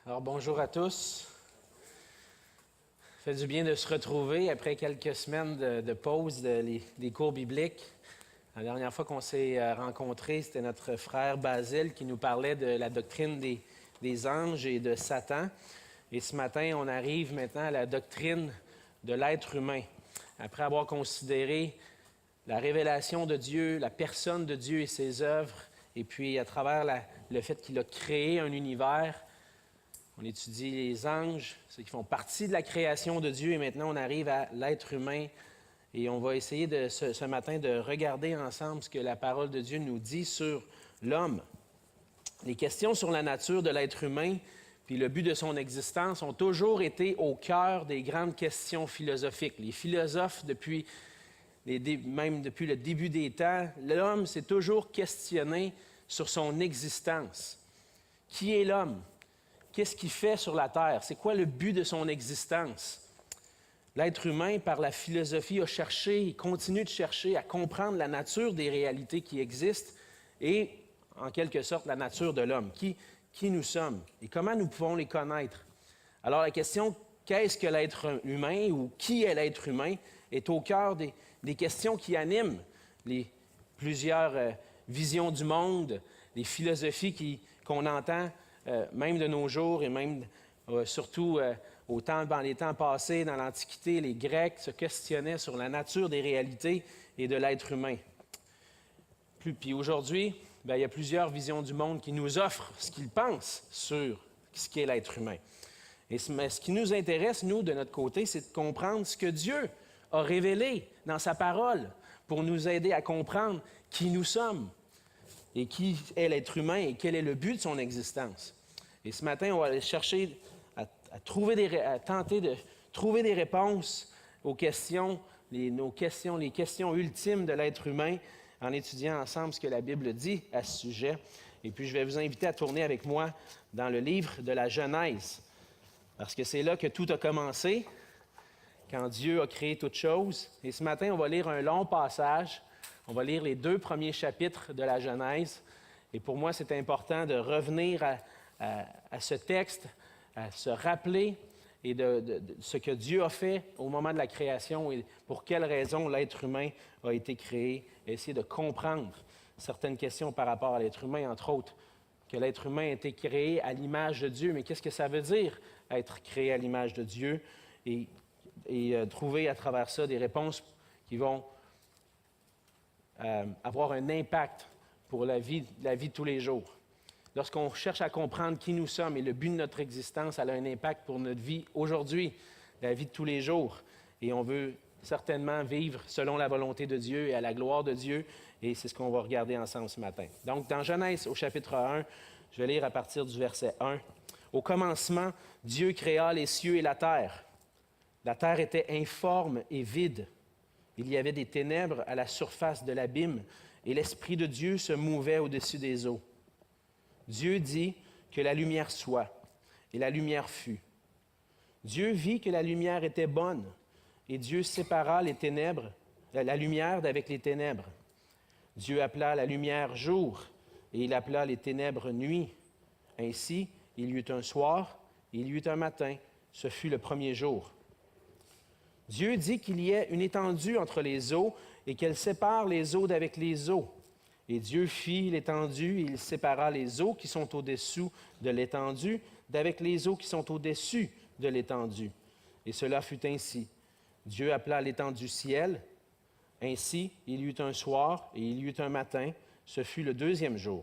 Alors bonjour à tous. Ça fait du bien de se retrouver après quelques semaines de pause des cours bibliques. La dernière fois qu'on s'est rencontrés, c'était notre frère Basile qui nous parlait de la doctrine des anges et de Satan. Et ce matin, on arrive maintenant à la doctrine de l'être humain. Après avoir considéré la révélation de Dieu, la personne de Dieu et ses œuvres, et puis à travers le fait qu'il a créé un univers. On étudie les anges, ceux qui font partie de la création de Dieu, et maintenant on arrive à l'être humain. Et on va essayer ce matin de regarder ensemble ce que la parole de Dieu nous dit sur l'homme. Les questions sur la nature de l'être humain, puis le but de son existence, ont toujours été au cœur des grandes questions philosophiques. Les philosophes, même depuis le début des temps, l'homme s'est toujours questionné sur son existence. Qui est l'homme? Qu'est-ce qu'il fait sur la terre? C'est quoi le but de son existence? L'être humain, par la philosophie, a cherché et continue de chercher à comprendre la nature des réalités qui existent et, en quelque sorte, la nature de l'homme. Qui nous sommes et comment nous pouvons les connaître? Alors, la question « qu'est-ce que l'être humain » ou « qui est l'être humain » est au cœur des questions qui animent plusieurs visions du monde, les philosophies qu'on entend même de nos jours et même surtout dans les temps passés, dans l'Antiquité, les Grecs se questionnaient sur la nature des réalités et de l'être humain. Puis aujourd'hui, il y a plusieurs visions du monde qui nous offrent ce qu'ils pensent sur ce qu'est l'être humain. Mais ce qui nous intéresse, nous, de notre côté, c'est de comprendre ce que Dieu a révélé dans sa parole pour nous aider à comprendre qui nous sommes et qui est l'être humain et quel est le but de son existence. Et ce matin, on va aller chercher à tenter de trouver des réponses aux questions, les questions ultimes de l'être humain en étudiant ensemble ce que la Bible dit à ce sujet. Et puis, je vais vous inviter à tourner avec moi dans le livre de la Genèse, parce que c'est là que tout a commencé, quand Dieu a créé toutes choses. Et ce matin, on va lire un long passage. On va lire les 2 premiers chapitres de la Genèse. Et pour moi, c'est important de revenir à ce texte, à se rappeler et de ce que Dieu a fait au moment de la création et pour quelles raisons l'être humain a été créé, et essayer de comprendre certaines questions par rapport à l'être humain, entre autres, que l'être humain a été créé à l'image de Dieu. Mais qu'est-ce que ça veut dire, être créé à l'image de Dieu? Et trouver à travers ça des réponses qui vont avoir un impact pour la vie de tous les jours. Lorsqu'on cherche à comprendre qui nous sommes et le but de notre existence, elle a un impact pour notre vie aujourd'hui, la vie de tous les jours. Et on veut certainement vivre selon la volonté de Dieu et à la gloire de Dieu. Et c'est ce qu'on va regarder ensemble ce matin. Donc, dans Genèse, au chapitre 1, je vais lire à partir du verset 1. « Au commencement, Dieu créa les cieux et la terre. La terre était informe et vide. Il y avait des ténèbres à la surface de l'abîme, et l'Esprit de Dieu se mouvait au-dessus des eaux. Dieu dit que la lumière soit, et la lumière fut. Dieu vit que la lumière était bonne, et Dieu sépara la lumière d'avec les ténèbres. Dieu appela la lumière jour, et il appela les ténèbres nuit. Ainsi, il y eut un soir, et il y eut un matin. Ce fut le premier jour. Dieu dit qu'il y ait une étendue entre les eaux et qu'elle sépare les eaux d'avec les eaux. Et Dieu fit l'étendue et il sépara les eaux qui sont au-dessous de l'étendue d'avec les eaux qui sont au-dessus de l'étendue. Et cela fut ainsi. Dieu appela l'étendue ciel. Ainsi, il y eut un soir et il y eut un matin. Ce fut le 2e jour.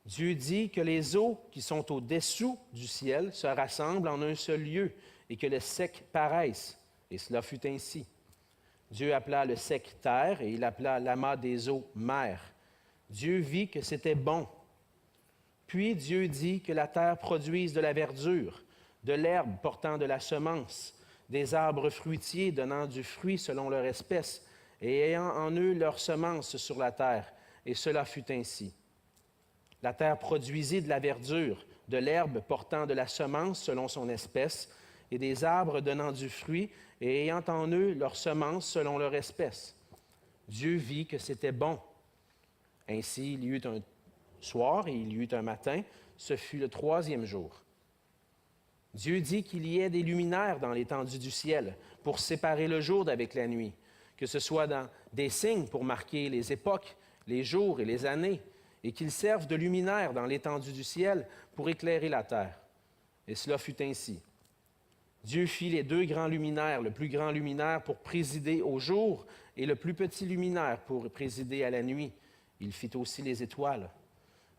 Dieu dit que les eaux qui sont au-dessous du ciel se rassemblent en un seul lieu et que le sec paraisse. Et cela fut ainsi. Dieu appela le sec terre et il appela l'amas des eaux mer. Dieu vit que c'était bon. Puis Dieu dit que la terre produise de la verdure, de l'herbe portant de la semence, des arbres fruitiers donnant du fruit selon leur espèce et ayant en eux leur semence sur la terre. Et cela fut ainsi. La terre produisit de la verdure, de l'herbe portant de la semence selon son espèce, et des arbres donnant du fruit et ayant en eux leur semence selon leur espèce. Dieu vit que c'était bon. Ainsi, il y eut un soir et il y eut un matin. Ce fut le 3e jour. Dieu dit qu'il y ait des luminaires dans l'étendue du ciel pour séparer le jour d'avec la nuit, que ce soit dans des signes pour marquer les époques, les jours et les années, et qu'ils servent de luminaires dans l'étendue du ciel pour éclairer la terre. Et cela fut ainsi. Dieu fit les deux grands luminaires, le plus grand luminaire pour présider au jour et le plus petit luminaire pour présider à la nuit. Il fit aussi les étoiles.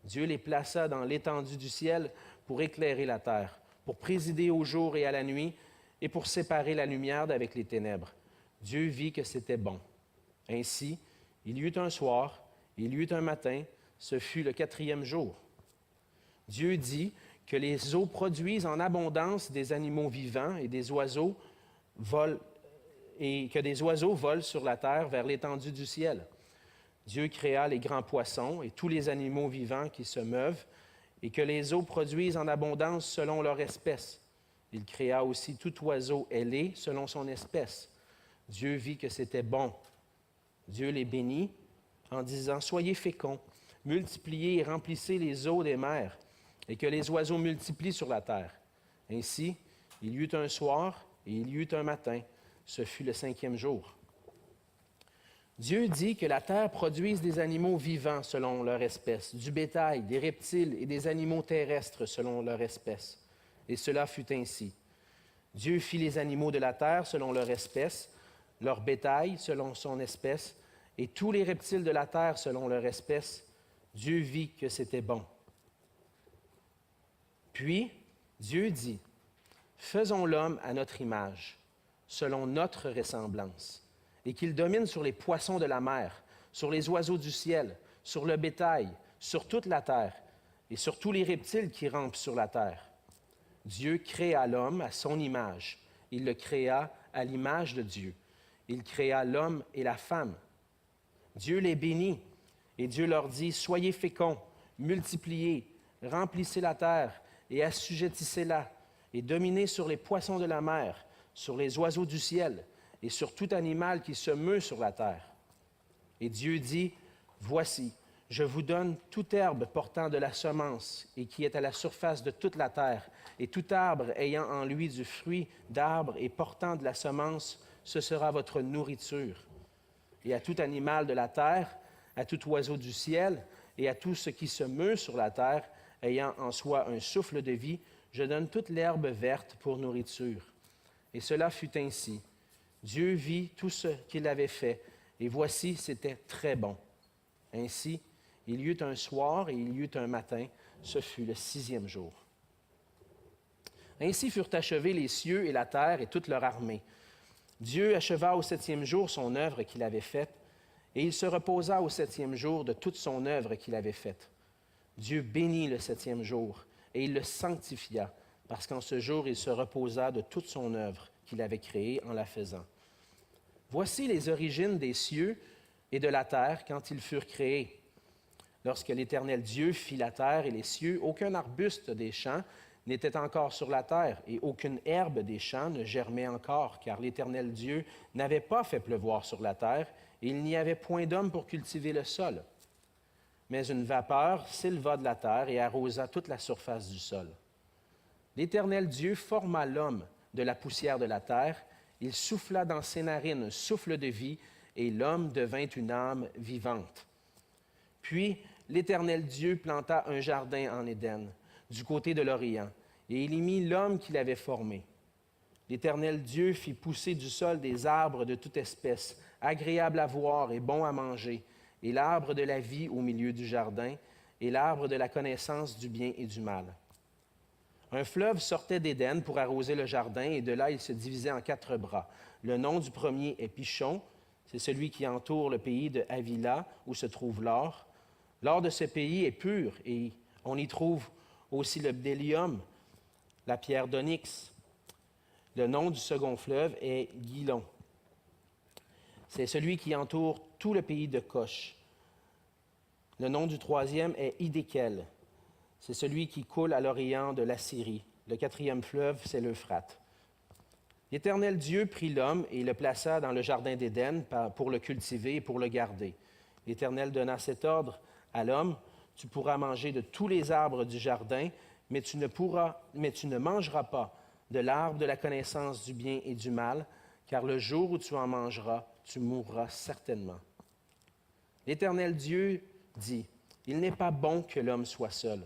Dieu les plaça dans l'étendue du ciel pour éclairer la terre, pour présider au jour et à la nuit, et pour séparer la lumière d'avec les ténèbres. Dieu vit que c'était bon. Ainsi, il y eut un soir, il y eut un matin, ce fut le 4e jour. Dieu dit que les eaux produisent en abondance des animaux vivants et des oiseaux volent, et que des oiseaux volent sur la terre vers l'étendue du ciel. Dieu créa les grands poissons et tous les animaux vivants qui se meuvent, et que les eaux produisent en abondance selon leur espèce. Il créa aussi tout oiseau ailé selon son espèce. Dieu vit que c'était bon. Dieu les bénit en disant « Soyez féconds, multipliez et remplissez les eaux des mers, et que les oiseaux multiplient sur la terre. » Ainsi, il y eut un soir et il y eut un matin. Ce fut le 5e jour. Dieu dit que la terre produise des animaux vivants selon leur espèce, du bétail, des reptiles et des animaux terrestres selon leur espèce. Et cela fut ainsi. Dieu fit les animaux de la terre selon leur espèce, leur bétail selon son espèce, et tous les reptiles de la terre selon leur espèce. Dieu vit que c'était bon. Puis, Dieu dit, « Faisons l'homme à notre image, selon notre ressemblance, et qu'il domine sur les poissons de la mer, sur les oiseaux du ciel, sur le bétail, sur toute la terre, et sur tous les reptiles qui rampent sur la terre. » Dieu créa l'homme à son image. Il le créa à l'image de Dieu. Il créa l'homme et la femme. Dieu les bénit, et Dieu leur dit, « Soyez féconds, multipliez, remplissez la terre, et assujettissez-la, et dominez sur les poissons de la mer, sur les oiseaux du ciel, et sur tout animal qui se meut sur la terre. » Et Dieu dit, « Voici, je vous donne toute herbe portant de la semence, et qui est à la surface de toute la terre, et tout arbre ayant en lui du fruit d'arbre et portant de la semence, ce sera votre nourriture. Et à tout animal de la terre, à tout oiseau du ciel, et à tout ce qui se meut sur la terre, ayant en soi un souffle de vie, je donne toute l'herbe verte pour nourriture. » Et cela fut ainsi. Dieu vit tout ce qu'il avait fait, et voici, c'était très bon. Ainsi, il y eut un soir et il y eut un matin, ce fut le 6e jour. Ainsi furent achevés les cieux et la terre et toute leur armée. Dieu acheva au 7e jour son œuvre qu'il avait faite, et il se reposa au 7e jour de toute son œuvre qu'il avait faite. Dieu bénit le 7e jour, et il le sanctifia, parce qu'en ce jour il se reposa de toute son œuvre qu'il avait créée en la faisant. Voici les origines des cieux et de la terre quand ils furent créés. Lorsque l'Éternel Dieu fit la terre et les cieux, aucun arbuste des champs n'était encore sur la terre, et aucune herbe des champs ne germait encore, car l'Éternel Dieu n'avait pas fait pleuvoir sur la terre, et il n'y avait point d'homme pour cultiver le sol. Mais une vapeur s'éleva de la terre et arrosa toute la surface du sol. L'Éternel Dieu forma l'homme de la poussière de la terre, il souffla dans ses narines un souffle de vie, et l'homme devint une âme vivante. Puis l'Éternel Dieu planta un jardin en Éden, du côté de l'Orient, et il y mit l'homme qu'il avait formé. L'Éternel Dieu fit pousser du sol des arbres de toute espèce, agréables à voir et bons à manger, et l'arbre de la vie au milieu du jardin, et l'arbre de la connaissance du bien et du mal. Un fleuve sortait d'Éden pour arroser le jardin, et de là il se divisait en 4 bras. Le nom du premier est Pishon, c'est celui qui entoure le pays de Havila, où se trouve l'or. L'or de ce pays est pur, et on y trouve aussi le bdellium, la pierre d'onyx. Le nom du second fleuve est Guilon. C'est celui qui entoure tout le pays de Cosh. Le nom du troisième est Hidékel. C'est celui qui coule à l'orient de l'Assyrie. Le 4e fleuve, c'est l'Euphrate. L'Éternel Dieu prit l'homme et le plaça dans le jardin d'Éden pour le cultiver et pour le garder. L'Éternel donna cet ordre à l'homme: tu pourras manger de tous les arbres du jardin, mais tu ne mangeras pas de l'arbre de la connaissance du bien et du mal, car le jour où tu en mangeras, tu mourras certainement. » L'Éternel Dieu dit, « Il n'est pas bon que l'homme soit seul.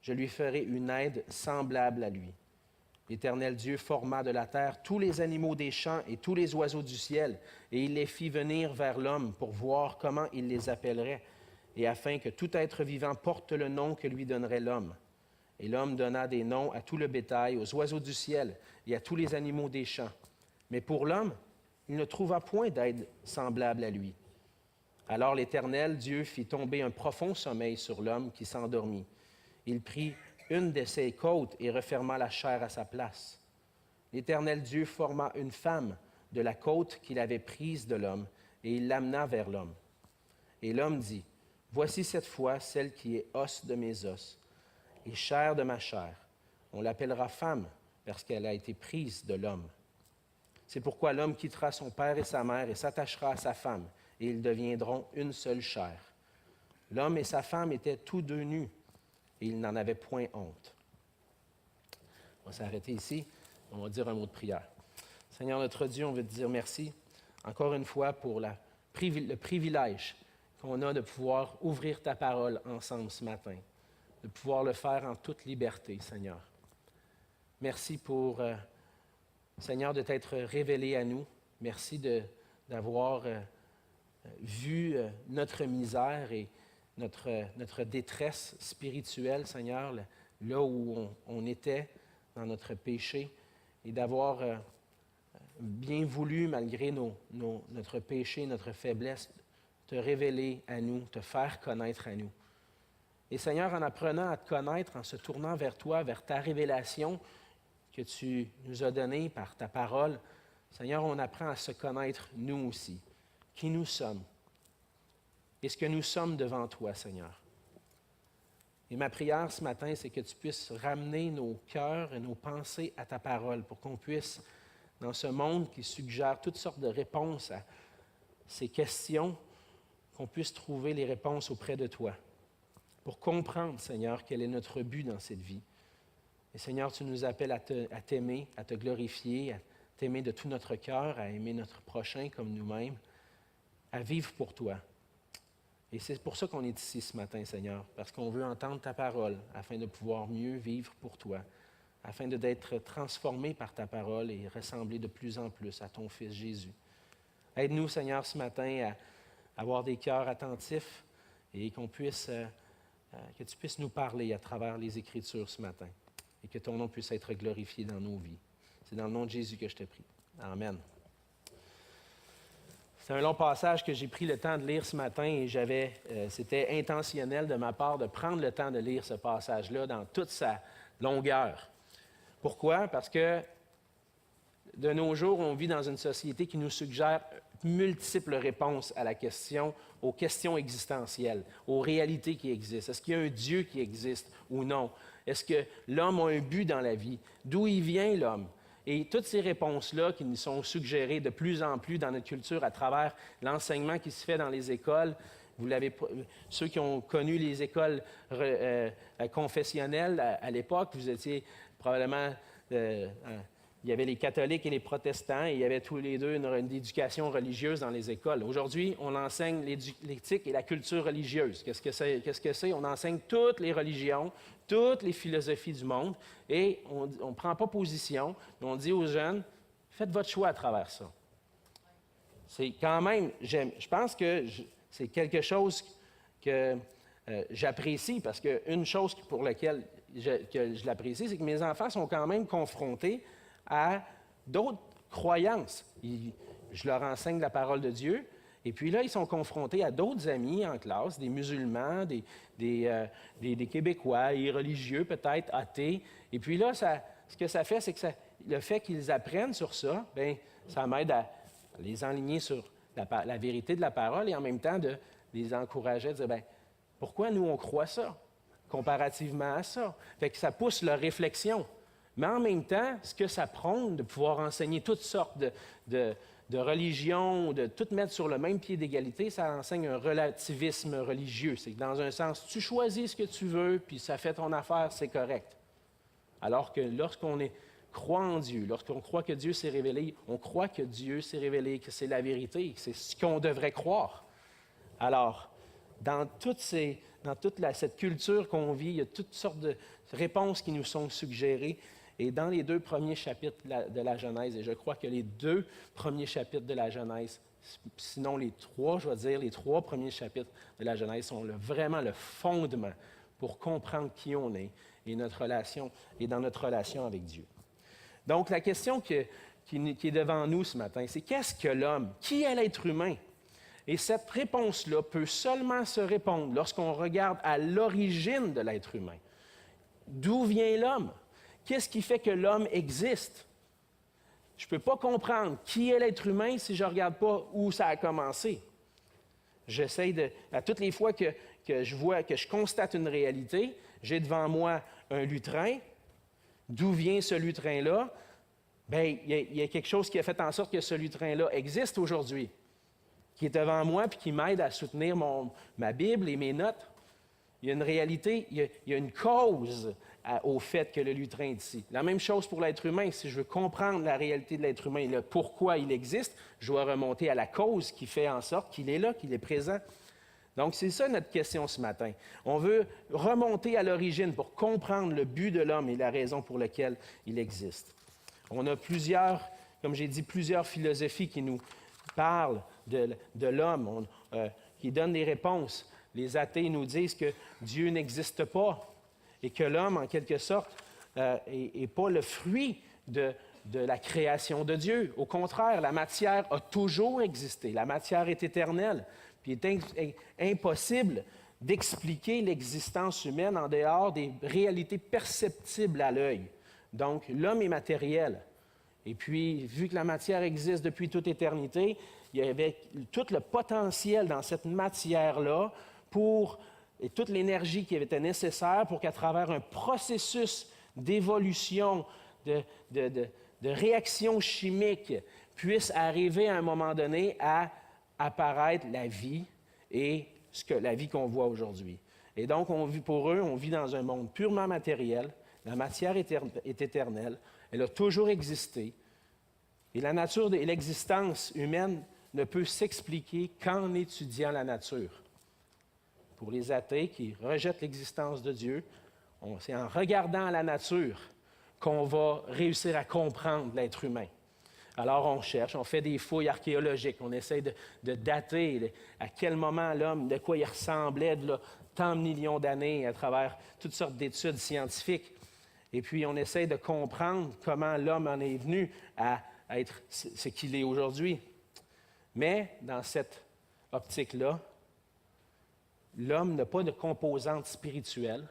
Je lui ferai une aide semblable à lui. » L'Éternel Dieu forma de la terre tous les animaux des champs et tous les oiseaux du ciel, et il les fit venir vers l'homme pour voir comment il les appellerait, et afin que tout être vivant porte le nom que lui donnerait l'homme. Et l'homme donna des noms à tout le bétail, aux oiseaux du ciel et à tous les animaux des champs. Mais pour l'homme, il ne trouva point d'aide semblable à lui. Alors l'Éternel Dieu fit tomber un profond sommeil sur l'homme qui s'endormit. Il prit une de ses côtes et referma la chair à sa place. L'Éternel Dieu forma une femme de la côte qu'il avait prise de l'homme, et il l'amena vers l'homme. Et l'homme dit, « Voici cette fois celle qui est os de mes os et chair de ma chair. On l'appellera femme, parce qu'elle a été prise de l'homme. C'est pourquoi l'homme quittera son père et sa mère et s'attachera à sa femme, et ils deviendront une seule chair. L'homme et sa femme étaient tous deux nus, et ils n'en avaient point honte. » On va s'arrêter ici. On va dire un mot de prière. Seigneur notre Dieu, on veut te dire merci encore une fois pour le privilège qu'on a de pouvoir ouvrir ta parole ensemble ce matin, de pouvoir le faire en toute liberté, Seigneur. Merci pour, Seigneur, de t'être révélé à nous. Merci d'avoir vu notre misère et notre détresse spirituelle, Seigneur, là où on était dans notre péché, et d'avoir bien voulu, malgré notre péché, notre faiblesse, te révéler à nous, te faire connaître à nous. Et Seigneur, en apprenant à te connaître, en se tournant vers toi, vers ta révélation que tu nous as donnée par ta parole, Seigneur, on apprend à se connaître nous aussi, qui nous sommes et ce que nous sommes devant toi, Seigneur. Et ma prière ce matin, c'est que tu puisses ramener nos cœurs et nos pensées à ta parole pour qu'on puisse, dans ce monde qui suggère toutes sortes de réponses à ces questions, qu'on puisse trouver les réponses auprès de toi. Pour comprendre, Seigneur, quel est notre but dans cette vie. Et Seigneur, tu nous appelles à t'aimer, à te glorifier, à t'aimer de tout notre cœur, à aimer notre prochain comme nous-mêmes, à vivre pour toi. Et c'est pour ça qu'on est ici ce matin, Seigneur, parce qu'on veut entendre ta parole afin de pouvoir mieux vivre pour toi, afin d'être transformé par ta parole et ressembler de plus en plus à ton Fils Jésus. Aide-nous, Seigneur, ce matin à avoir des cœurs attentifs et que tu puisses nous parler à travers les Écritures ce matin et que ton nom puisse être glorifié dans nos vies. C'est dans le nom de Jésus que je te prie. Amen. C'est un long passage que j'ai pris le temps de lire ce matin et c'était intentionnel de ma part de prendre le temps de lire ce passage-là dans toute sa longueur. Pourquoi? Parce que de nos jours, on vit dans une société qui nous suggère multiples réponses à la question, aux questions existentielles, aux réalités qui existent. Est-ce qu'il y a un Dieu qui existe ou non? Est-ce que l'homme a un but dans la vie? D'où il vient l'homme? Et toutes ces réponses-là qui nous sont suggérées de plus en plus dans notre culture à travers l'enseignement qui se fait dans les écoles, ceux qui ont connu les écoles confessionnelles à l'époque, vous étiez probablement... il y avait les catholiques et les protestants, et il y avait tous les deux une éducation religieuse dans les écoles. Aujourd'hui, on enseigne l'éthique et la culture religieuse. Qu'est-ce que c'est? On enseigne toutes les religions, toutes les philosophies du monde, et on ne prend pas position, mais on dit aux jeunes, faites votre choix à travers ça. C'est quand même, je pense que c'est quelque chose que j'apprécie, parce qu'une chose pour laquelle je l'apprécie, c'est que mes enfants sont quand même confrontés à d'autres croyances. Je leur enseigne la parole de Dieu, et puis là, ils sont confrontés à d'autres amis en classe, des musulmans, des Québécois, et religieux peut-être, athées. Et puis là, ce que ça fait, c'est que le fait qu'ils apprennent sur ça, bien, ça m'aide à les enligner sur la vérité de la parole et en même temps de les encourager à dire, bien, pourquoi nous, on croit ça, comparativement à ça? Fait que ça pousse leur réflexion. Mais en même temps, ce que ça prône de pouvoir enseigner toutes sortes de religions, de tout mettre sur le même pied d'égalité, ça enseigne un relativisme religieux. C'est que dans un sens, tu choisis ce que tu veux, puis ça fait ton affaire, c'est correct. Alors que lorsqu'on est croit en Dieu, lorsqu'on croit que Dieu s'est révélé, on croit que Dieu s'est révélé, que c'est la vérité, que c'est ce qu'on devrait croire. Alors, dans toute cette culture qu'on vit, il y a toutes sortes de réponses qui nous sont suggérées. Et dans les 2 premiers chapitres de la Genèse, et je crois que les 2 premiers chapitres de la Genèse, sinon les 3, je vais dire, les 3 premiers chapitres de la Genèse sont vraiment le fondement pour comprendre qui on est et dans notre relation avec Dieu. Donc, la question qui est devant nous ce matin, c'est qu'est-ce que l'homme? Qui est l'être humain? Et cette réponse-là peut seulement se répondre lorsqu'on regarde à l'origine de l'être humain. D'où vient l'homme? Qu'est-ce qui fait que l'homme existe? Je ne peux pas comprendre qui est l'être humain si je ne regarde pas où ça a commencé. À toutes les fois que je constate une réalité, j'ai devant moi un lutrin. D'où vient ce lutrin-là? Bien, il y a quelque chose qui a fait en sorte que ce lutrin-là existe aujourd'hui, qui est devant moi et qui m'aide à soutenir ma Bible et mes notes. Il y a une réalité, il y a une cause au fait que le lutrin est ici. La même chose pour l'être humain. Si je veux comprendre la réalité de l'être humain et le pourquoi il existe, je dois remonter à la cause qui fait en sorte qu'il est là, qu'il est présent. Donc, c'est ça notre question ce matin. On veut remonter à l'origine pour comprendre le but de l'homme et la raison pour laquelle il existe. On a comme j'ai dit, plusieurs philosophies qui nous parlent de l'homme, qui donnent des réponses. Les athées nous disent que Dieu n'existe pas et que l'homme, en quelque sorte, n'est pas le fruit de la création de Dieu. Au contraire, la matière a toujours existé. La matière est éternelle. Puis il est impossible d'expliquer l'existence humaine en dehors des réalités perceptibles à l'œil. Donc, l'homme est matériel. Et puis, vu que la matière existe depuis toute éternité, il y avait tout le potentiel dans cette matière-là et toute l'énergie qui était nécessaire pour qu'à travers un processus d'évolution, de réaction chimique, puisse arriver à un moment donné à apparaître la vie et la vie qu'on voit aujourd'hui. Et donc, pour eux, on vit dans un monde purement matériel. La matière est éternelle. Elle a toujours existé. Et la nature et l'existence humaine ne peut s'expliquer qu'en étudiant la nature. Pour les athées qui rejettent l'existence de Dieu, c'est en regardant la nature qu'on va réussir à comprendre l'être humain. Alors, on cherche, on fait des fouilles archéologiques, on essaie de dater à quel moment l'homme, de quoi il ressemblait de tant de millions d'années à travers toutes sortes d'études scientifiques. Et puis, on essaie de comprendre comment l'homme en est venu à être ce qu'il est aujourd'hui. Mais, dans cette optique-là, l'homme n'a pas de composante spirituelle,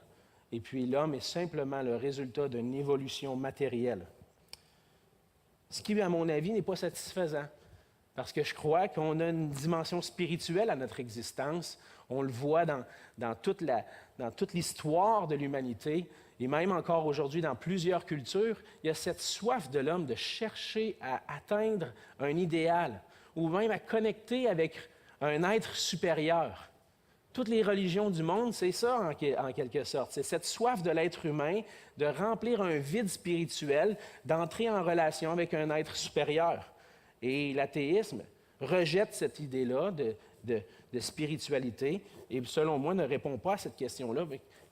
et puis l'homme est simplement le résultat d'une évolution matérielle. Ce qui, à mon avis, n'est pas satisfaisant, parce que je crois qu'on a une dimension spirituelle à notre existence. On le voit dans toute l'histoire de l'humanité, et même encore aujourd'hui dans plusieurs cultures, il y a cette soif de l'homme de chercher à atteindre un idéal, ou même à connecter avec un être supérieur. Toutes les religions du monde, c'est ça en quelque sorte. C'est cette soif de l'être humain de remplir un vide spirituel, d'entrer en relation avec un être supérieur. Et l'athéisme rejette cette idée-là de spiritualité et, selon moi, ne répond pas à cette question-là.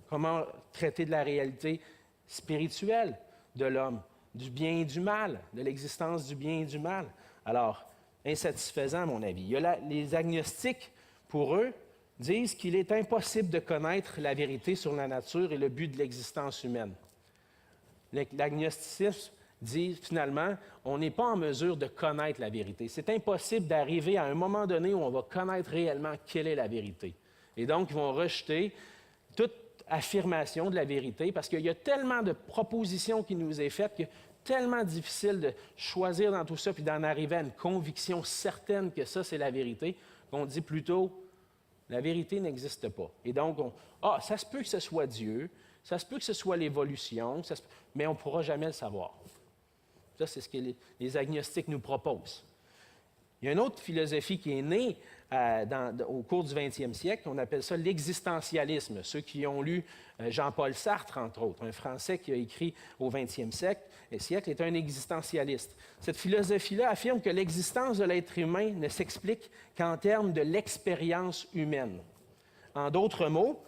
Comment traiter de la réalité spirituelle de l'homme, du bien et du mal, de l'existence du bien et du mal? Alors, insatisfaisant à mon avis. Il y a les agnostiques, pour eux, disent qu'il est impossible de connaître la vérité sur la nature et le but de l'existence humaine. L'agnosticisme dit, finalement, on n'est pas en mesure de connaître la vérité. C'est impossible d'arriver à un moment donné où on va connaître réellement quelle est la vérité. Et donc, ils vont rejeter toute affirmation de la vérité parce qu'il y a tellement de propositions qui nous est faites que tellement difficile de choisir dans tout ça puis d'en arriver à une conviction certaine que ça, c'est la vérité, qu'on dit plutôt la vérité n'existe pas. Et donc, ça se peut que ce soit Dieu, ça se peut que ce soit l'évolution, mais on ne pourra jamais le savoir. Ça, c'est ce que les agnostiques nous proposent. Il y a une autre philosophie qui est née au cours du 20e siècle, on appelle ça l'existentialisme. Ceux qui ont lu Jean-Paul Sartre, entre autres, un Français qui a écrit au 20e siècle, est un existentialiste. Cette philosophie-là affirme que l'existence de l'être humain ne s'explique qu'en termes de l'expérience humaine. En d'autres mots,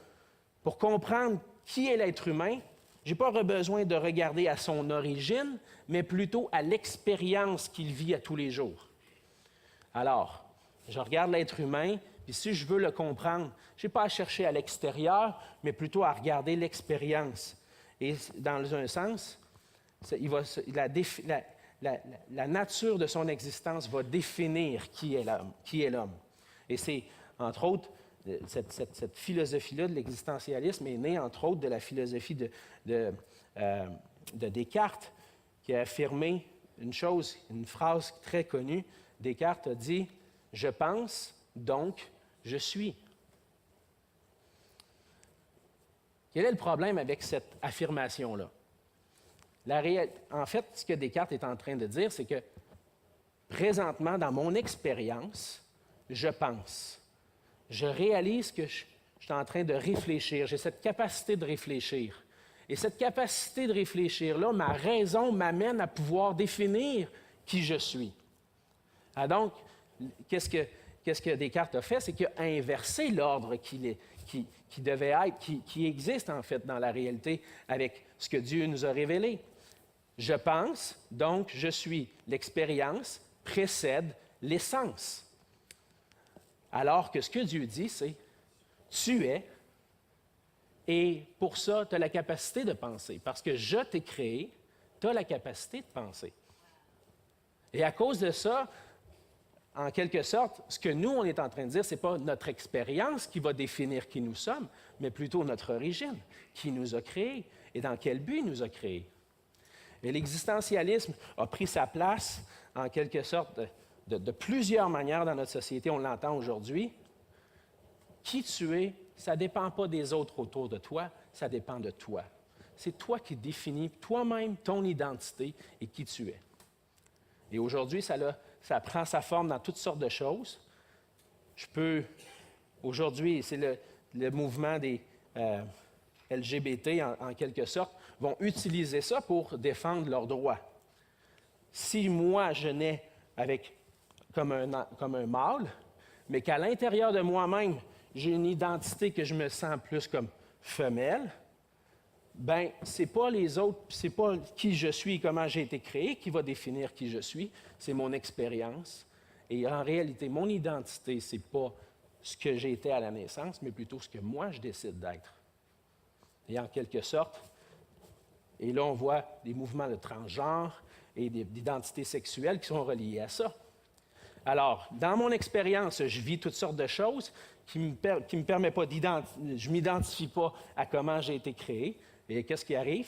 pour comprendre qui est l'être humain, je n'ai pas besoin de regarder à son origine, mais plutôt à l'expérience qu'il vit à tous les jours. Alors, je regarde l'être humain, puis si je veux le comprendre, je n'ai pas à chercher à l'extérieur, mais plutôt à regarder l'expérience. Et dans un sens, la nature de son existence va définir qui est l'homme. Et c'est, entre autres, cette philosophie-là de l'existentialisme est née, entre autres, de la philosophie de Descartes, qui a affirmé une phrase très connue. Descartes a dit « Je pense, donc je suis ». Quel est le problème avec cette affirmation-là? En fait, ce que Descartes est en train de dire, c'est que présentement, dans mon expérience, je pense. Je réalise que je suis en train de réfléchir. J'ai cette capacité de réfléchir. Et cette capacité de réfléchir-là, ma raison m'amène à pouvoir définir qui je suis. Ah donc, qu'est-ce que Descartes a fait? C'est qu'il a inversé l'ordre qui devait être, qui existe en fait dans la réalité avec ce que Dieu nous a révélé. Je pense, donc je suis. L'expérience précède l'essence. Alors que ce que Dieu dit, c'est tu es, et pour ça, tu as la capacité de penser. Parce que je t'ai créé, tu as la capacité de penser. Et à cause de ça, en quelque sorte, ce que nous, on est en train de dire, ce n'est pas notre expérience qui va définir qui nous sommes, mais plutôt notre origine, qui nous a créés et dans quel but il nous a créés. Et l'existentialisme a pris sa place, en quelque sorte, de plusieurs manières dans notre société. On l'entend aujourd'hui. Qui tu es, ça ne dépend pas des autres autour de toi, ça dépend de toi. C'est toi qui définis toi-même ton identité et qui tu es. Et aujourd'hui, ça prend sa forme dans toutes sortes de choses. Aujourd'hui, c'est le mouvement des LGBT, en quelque sorte, vont utiliser ça pour défendre leurs droits. Si moi, je nais comme un mâle, mais qu'à l'intérieur de moi-même, j'ai une identité que je me sens plus comme femelle, bien, ce n'est pas les autres, ce n'est pas qui je suis, comment j'ai été créé qui va définir qui je suis, c'est mon expérience. Et en réalité, mon identité, ce n'est pas ce que j'ai été à la naissance, mais plutôt ce que moi, je décide d'être. Et en quelque sorte, et là, on voit des mouvements de transgenre et d'identité sexuelle qui sont reliés à ça. Alors, dans mon expérience, je vis toutes sortes de choses qui me permettent pas je ne m'identifie pas à comment j'ai été créé. Et qu'est-ce qui arrive?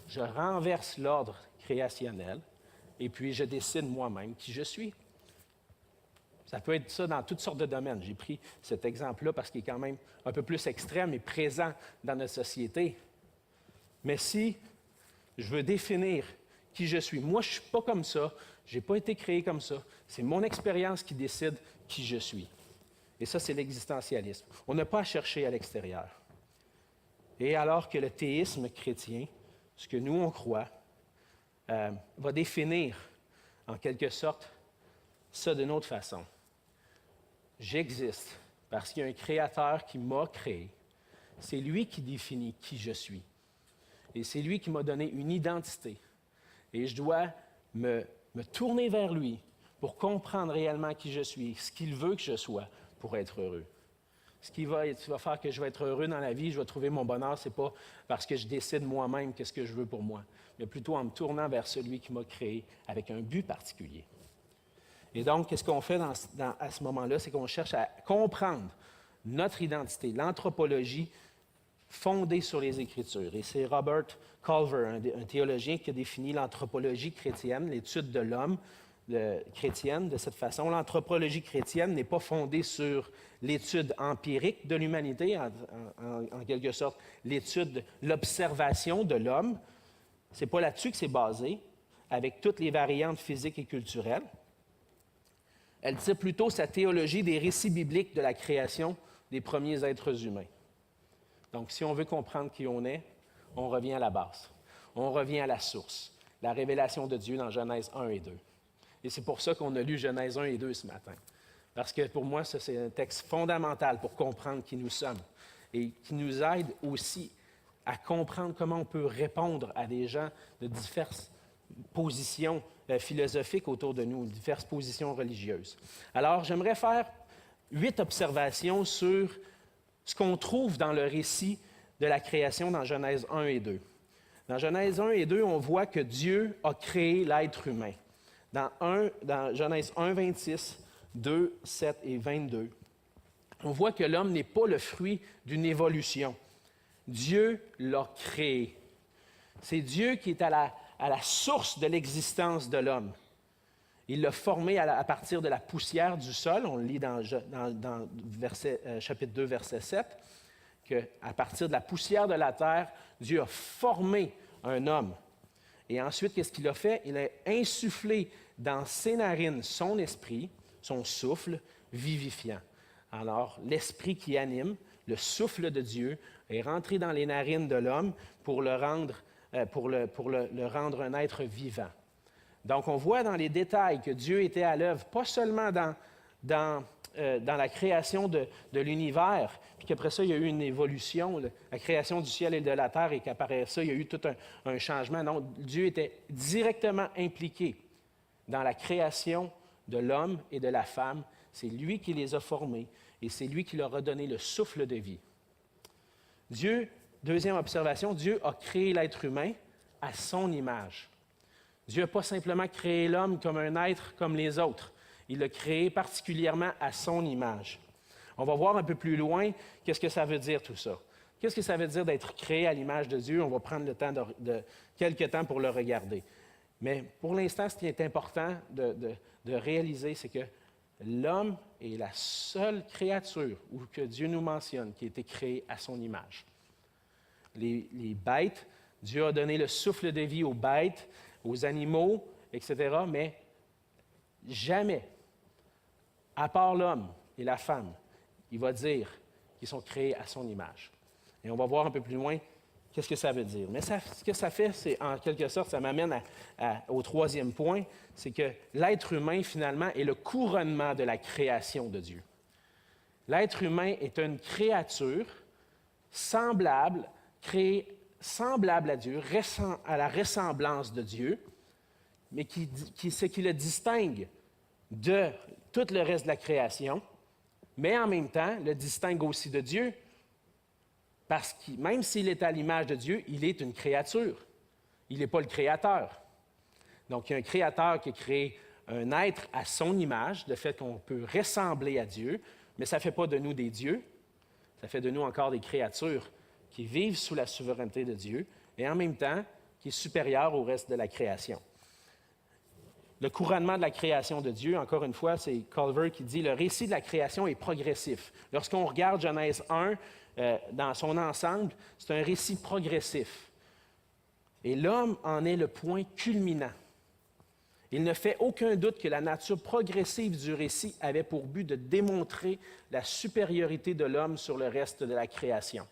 Je renverse l'ordre créationnel et puis je décide moi-même qui je suis. Ça peut être ça dans toutes sortes de domaines. J'ai pris cet exemple-là parce qu'il est quand même un peu plus extrême et présent dans notre société. Mais si je veux définir qui je suis, moi, je ne suis pas comme ça, je n'ai pas été créé comme ça, c'est mon expérience qui décide qui je suis. Et ça, c'est l'existentialisme. On n'a pas à chercher à l'extérieur. Et alors que le théisme chrétien, ce que nous, on croit, va définir, en quelque sorte, ça d'une autre façon. J'existe parce qu'il y a un créateur qui m'a créé. C'est lui qui définit qui je suis. Et c'est lui qui m'a donné une identité. Et je dois me tourner vers lui pour comprendre réellement qui je suis, ce qu'il veut que je sois pour être heureux. Ce qui va faire que je vais être heureux dans la vie, je vais trouver mon bonheur, ce n'est pas parce que je décide moi-même qu'est-ce que je veux pour moi, mais plutôt en me tournant vers celui qui m'a créé avec un but particulier. Et donc, qu'est-ce qu'on fait à ce moment-là? C'est qu'on cherche à comprendre notre identité, l'anthropologie fondée sur les Écritures. Et c'est Robert Culver, un théologien, qui a défini l'anthropologie chrétienne, l'étude de l'homme chrétienne de cette façon. L'anthropologie chrétienne n'est pas fondée sur l'étude empirique de l'humanité, en quelque sorte, l'étude, l'observation de l'homme. Ce n'est pas là-dessus que c'est basé, avec toutes les variantes physiques et culturelles. Elle tire plutôt sa théologie des récits bibliques de la création des premiers êtres humains. Donc, si on veut comprendre qui on est, on revient à la base. On revient à la source, la révélation de Dieu dans Genèse 1 et 2. Et c'est pour ça qu'on a lu Genèse 1 et 2 ce matin. Parce que pour moi, ça, c'est un texte fondamental pour comprendre qui nous sommes et qui nous aide aussi à comprendre comment on peut répondre à des gens de diverses positions philosophiques autour de nous, diverses positions religieuses. Alors, j'aimerais faire 8 observations sur ce qu'on trouve dans le récit de la création dans Genèse 1 et 2. Dans Genèse 1 et 2, on voit que Dieu a créé l'être humain. Dans Genèse 1, 26, 2, 7 et 22, on voit que l'homme n'est pas le fruit d'une évolution. Dieu l'a créé. C'est Dieu qui est à la source de l'existence de l'homme. Il l'a formé à partir de la poussière du sol. On le lit dans chapitre 2, verset 7, qu'à partir de la poussière de la terre, Dieu a formé un homme. Et ensuite, qu'est-ce qu'il a fait? Il a insufflé dans ses narines son esprit, son souffle vivifiant. Alors, l'esprit qui anime, le souffle de Dieu, est rentré dans les narines de l'homme pour le rendre un être vivant. Donc, on voit dans les détails que Dieu était à l'œuvre, pas seulement dans la création de l'univers, puis qu'après ça, il y a eu une évolution, la création du ciel et de la terre, et qu'après ça, il y a eu tout un changement. Non, Dieu était directement impliqué dans la création de l'homme et de la femme. C'est lui qui les a formés, et c'est lui qui leur a donné le souffle de vie. Dieu, deuxième observation, Dieu a créé l'être humain à son image. Dieu n'a pas simplement créé l'homme comme un être comme les autres. Il l'a créé particulièrement à son image. On va voir un peu plus loin qu'est-ce que ça veut dire tout ça. Qu'est-ce que ça veut dire d'être créé à l'image de Dieu? On va prendre le temps quelques temps pour le regarder. Mais pour l'instant, ce qui est important de réaliser, c'est que l'homme est la seule créature que Dieu nous mentionne qui a été créée à son image. Les bêtes, Dieu a donné le souffle de vie aux bêtes, aux animaux, etc., mais jamais, à part l'homme et la femme, il va dire qu'ils sont créés à son image. Et on va voir un peu plus loin qu'est-ce que ça veut dire. Mais ce que ça fait, c'est en quelque sorte, ça m'amène au troisième point, c'est que l'être humain, finalement, est le couronnement de la création de Dieu. L'être humain est une créature semblable, créée semblable à Dieu, à la ressemblance de Dieu, mais ce qui le distingue de tout le reste de la création, mais en même temps le distingue aussi de Dieu, parce que même s'il est à l'image de Dieu, il est une créature. Il n'est pas le créateur. Donc, il y a un créateur qui a créé un être à son image, le fait qu'on peut ressembler à Dieu, mais ça ne fait pas de nous des dieux, ça fait de nous encore des créatures qui vivent sous la souveraineté de Dieu et en même temps qui est supérieur au reste de la création. Le couronnement de la création de Dieu, encore une fois, c'est Culver qui dit « Le récit de la création est progressif. » Lorsqu'on regarde Genèse 1 dans son ensemble, c'est un récit progressif. Et l'homme en est le point culminant. Il ne fait aucun doute que la nature progressive du récit avait pour but de démontrer la supériorité de l'homme sur le reste de la création.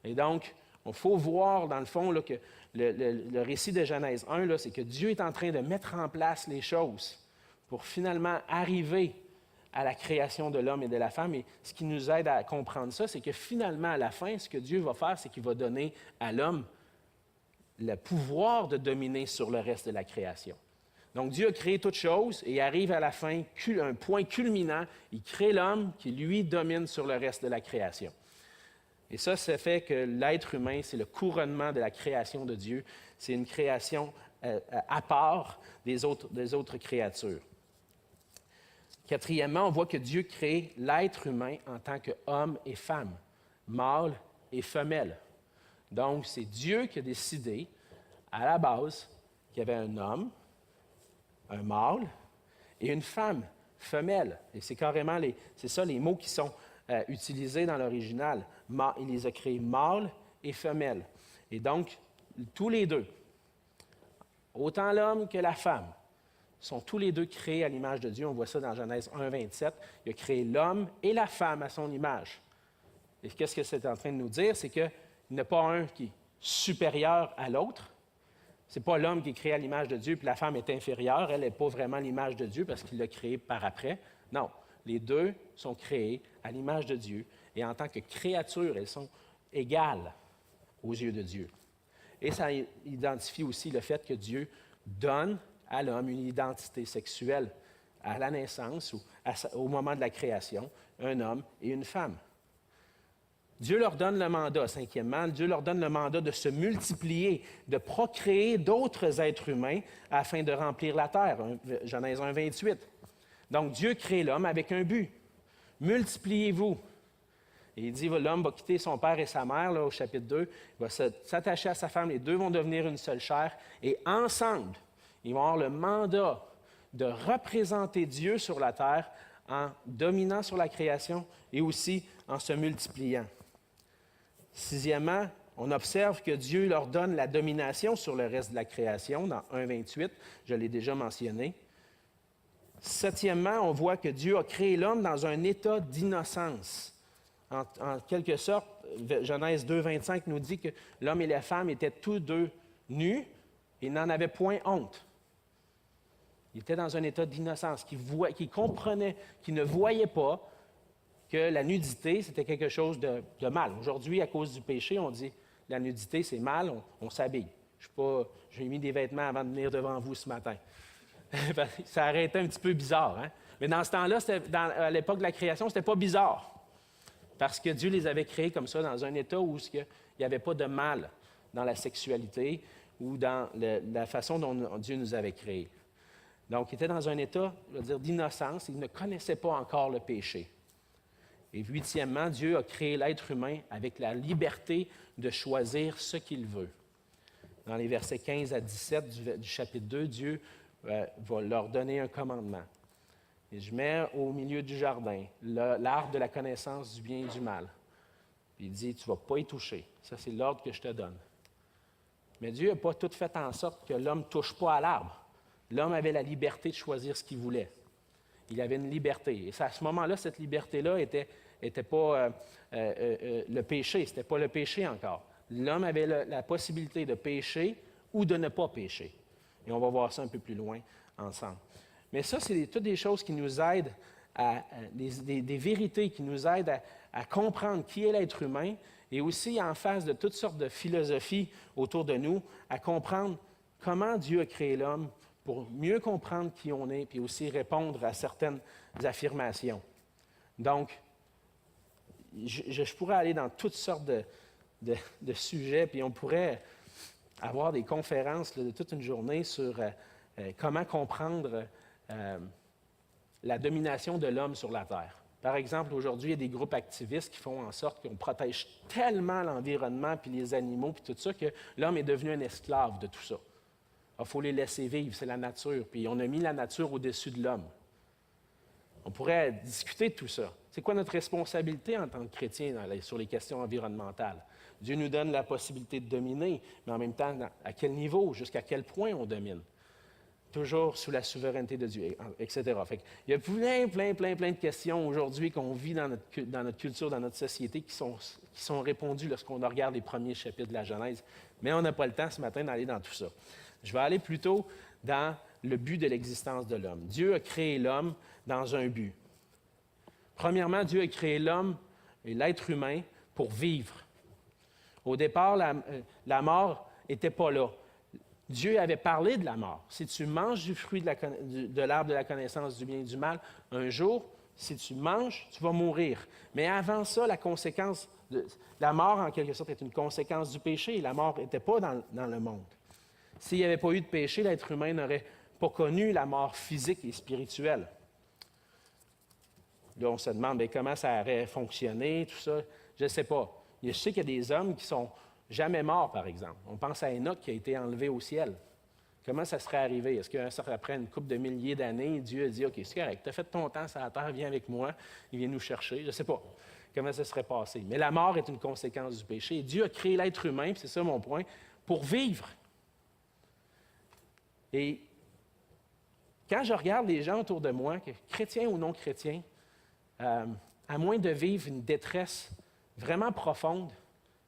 Et donc, il faut voir, dans le fond, là, que le récit de Genèse 1, là, c'est que Dieu est en train de mettre en place les choses pour finalement arriver à la création de l'homme et de la femme. Et ce qui nous aide à comprendre ça, c'est que finalement, à la fin, ce que Dieu va faire, c'est qu'il va donner à l'homme le pouvoir de dominer sur le reste de la création. Donc, Dieu a créé toutes choses et arrive à la fin, un point culminant, il crée l'homme qui, lui, domine sur le reste de la création. Et ça fait que l'être humain, c'est le couronnement de la création de Dieu. C'est une création à part des autres créatures. Quatrièmement, on voit que Dieu crée l'être humain en tant qu'homme et femme, mâle et femelle. Donc, c'est Dieu qui a décidé, à la base, qu'il y avait un homme, un mâle et une femme, femelle. Et c'est carrément c'est ça les mots qui sont utilisés dans l'original. Il les a créés mâle et femelle. Et donc, tous les deux, autant l'homme que la femme, sont tous les deux créés à l'image de Dieu. On voit ça dans Genèse 1, 27. Il a créé l'homme et la femme à son image. Et qu'est-ce que c'est en train de nous dire? C'est qu'il n'y en a pas un qui est supérieur à l'autre. Ce n'est pas l'homme qui est créé à l'image de Dieu, puis la femme est inférieure. Elle n'est pas vraiment l'image de Dieu parce qu'il l'a créée par après. Non, les deux sont créés à l'image de Dieu. Et en tant que créatures, elles sont égales aux yeux de Dieu. Et ça identifie aussi le fait que Dieu donne à l'homme une identité sexuelle à la naissance ou au moment de la création, un homme et une femme. Dieu leur donne le mandat, cinquièmement, Dieu leur donne le mandat de se multiplier, de procréer d'autres êtres humains afin de remplir la terre. Genèse 1, 28. Donc, Dieu crée l'homme avec un but. Multipliez-vous. Et il dit, l'homme va quitter son père et sa mère, là, au chapitre 2, il va s'attacher à sa femme, les deux vont devenir une seule chair, et ensemble, ils vont avoir le mandat de représenter Dieu sur la terre en dominant sur la création et aussi en se multipliant. Sixièmement, on observe que Dieu leur donne la domination sur le reste de la création, dans 1,28, je l'ai déjà mentionné. Septièmement, on voit que Dieu a créé l'homme dans un état d'innocence. En quelque sorte, Genèse 2,25 nous dit que l'homme et la femme étaient tous deux nus et n'en avaient point honte. Ils étaient dans un état d'innocence, qui comprenaient, qui ne voyaient pas que la nudité, c'était quelque chose de mal. Aujourd'hui, à cause du péché, on dit la nudité, c'est mal, on s'habille. J'ai mis des vêtements avant de venir devant vous ce matin. Ça aurait été un petit peu bizarre, hein? Mais dans ce temps-là, à l'époque de la création, c'était pas bizarre. Parce que Dieu les avait créés comme ça, dans un état où il n'y avait pas de mal dans la sexualité ou dans la façon dont Dieu nous avait créés. Donc, ils étaient dans un état, je veux dire, d'innocence. Ils ne connaissaient pas encore le péché. Et huitièmement, Dieu a créé l'être humain avec la liberté de choisir ce qu'il veut. Dans les versets 15 à 17 du chapitre 2, Dieu va leur donner un commandement. Et je mets au milieu du jardin l'arbre de la connaissance du bien et du mal. Puis il dit, tu ne vas pas y toucher. Ça, c'est l'ordre que je te donne. Mais Dieu n'a pas tout fait en sorte que l'homme ne touche pas à l'arbre. L'homme avait la liberté de choisir ce qu'il voulait. Il avait une liberté. Et à ce moment-là, cette liberté-là était pas le péché. Ce n'était pas le péché encore. L'homme avait la possibilité de pécher ou de ne pas pécher. Et on va voir ça un peu plus loin ensemble. Mais ça, c'est toutes des choses qui nous aident, des vérités qui nous aident à comprendre qui est l'être humain et aussi en face de toutes sortes de philosophies autour de nous, à comprendre comment Dieu a créé l'homme pour mieux comprendre qui on est puis aussi répondre à certaines affirmations. Donc, je pourrais aller dans toutes sortes de sujets, puis on pourrait avoir des conférences de toute une journée sur comment comprendre la domination de l'homme sur la Terre. Par exemple, aujourd'hui, il y a des groupes activistes qui font en sorte qu'on protège tellement l'environnement, puis les animaux, puis tout ça, que l'homme est devenu un esclave de tout ça. Il faut les laisser vivre, c'est la nature. Puis on a mis la nature au-dessus de l'homme. On pourrait discuter de tout ça. C'est quoi notre responsabilité en tant que chrétien sur les questions environnementales? Dieu nous donne la possibilité de dominer, mais en même temps, à quel niveau, jusqu'à quel point on domine? Toujours sous la souveraineté de Dieu, etc. Fait il y a plein de questions aujourd'hui qu'on vit dans notre culture, dans notre société, qui sont répondues lorsqu'on regarde les premiers chapitres de la Genèse. Mais on n'a pas le temps ce matin d'aller dans tout ça. Je vais aller plutôt dans le but de l'existence de l'homme. Dieu a créé l'homme dans un but. Premièrement, Dieu a créé l'homme et l'être humain pour vivre. Au départ, la mort n'était pas là. Dieu avait parlé de la mort. Si tu manges du fruit de l'arbre de la connaissance du bien et du mal, un jour, si tu manges, tu vas mourir. Mais avant ça, la mort, en quelque sorte, est une conséquence du péché. La mort n'était pas dans le monde. S'il n'y avait pas eu de péché, l'être humain n'aurait pas connu la mort physique et spirituelle. Là, on se demande comment ça aurait fonctionné, tout ça. Je ne sais pas. Je sais qu'il y a des hommes qui sont jamais morts, par exemple. On pense à Enoch qui a été enlevé au ciel. Comment ça serait arrivé? Est-ce qu'après une couple de milliers d'années, Dieu a dit, OK, c'est correct, tu as fait ton temps sur la terre, viens avec moi, il vient nous chercher. Je ne sais pas comment ça serait passé. Mais la mort est une conséquence du péché. Et Dieu a créé l'être humain, puis c'est ça mon point, pour vivre. Et quand je regarde les gens autour de moi, que chrétiens ou non chrétiens, à moins de vivre une détresse vraiment profonde,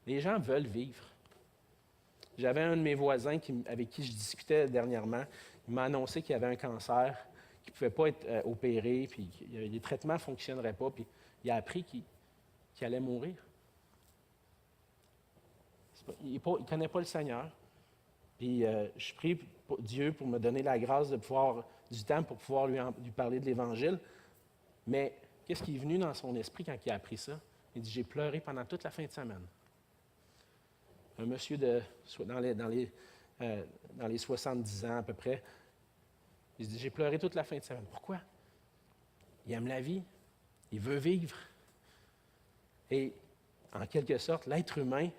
les gens veulent vivre. J'avais un de mes voisins avec qui je discutais dernièrement. Il m'a annoncé qu'il avait un cancer, qu'il ne pouvait pas être opéré, puis que les traitements ne fonctionneraient pas, puis il a appris qu'il allait mourir. Il ne connaît pas le Seigneur. Puis je prie pour Dieu pour me donner la grâce de pouvoir, du temps pour pouvoir lui parler de l'Évangile. Mais qu'est-ce qui est venu dans son esprit quand il a appris ça? Il dit, j'ai pleuré pendant toute la fin de semaine. Un monsieur dans les 70 ans à peu près, il dit, j'ai pleuré toute la fin de semaine. Pourquoi? Il aime la vie. Il veut vivre. Et en quelque sorte, l'être humain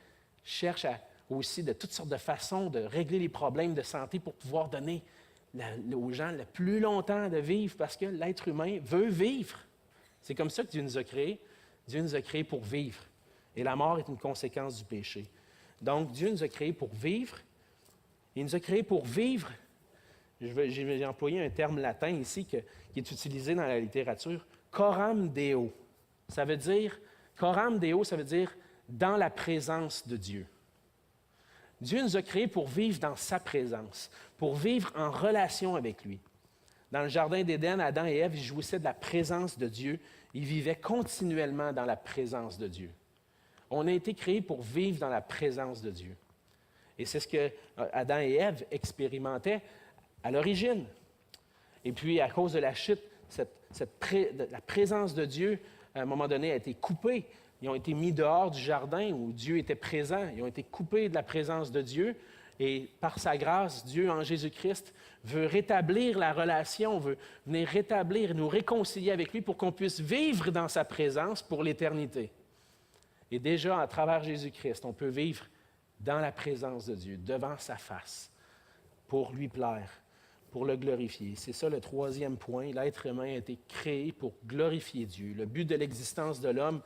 cherche aussi de toutes sortes de façons de régler les problèmes de santé pour pouvoir donner aux gens le plus longtemps de vivre parce que l'être humain veut vivre. C'est comme ça que Dieu nous a créés. Dieu nous a créés pour vivre. Et la mort est une conséquence du péché. Donc, Dieu nous a créés pour vivre. Il nous a créés pour vivre. J'ai employé un terme latin ici qui est utilisé dans la littérature. Coram Deo. Coram Deo, ça veut dire dans la présence de Dieu. Dieu nous a créés pour vivre dans sa présence, pour vivre en relation avec lui. Dans le jardin d'Éden, Adam et Ève, ils jouissaient de la présence de Dieu. Ils vivaient continuellement dans la présence de Dieu. On a été créés pour vivre dans la présence de Dieu. Et c'est ce que Adam et Ève expérimentaient à l'origine. Et puis, à cause de la chute, la présence de Dieu, à un moment donné, a été coupée. Ils ont été mis dehors du jardin où Dieu était présent. Ils ont été coupés de la présence de Dieu. Et par sa grâce, Dieu, en Jésus-Christ, veut rétablir la relation, veut venir rétablir, nous réconcilier avec lui pour qu'on puisse vivre dans sa présence pour l'éternité. Et déjà, à travers Jésus-Christ, on peut vivre dans la présence de Dieu, devant sa face, pour lui plaire, pour le glorifier. C'est ça le troisième point. L'être humain a été créé pour glorifier Dieu. Le but de l'existence de l'homme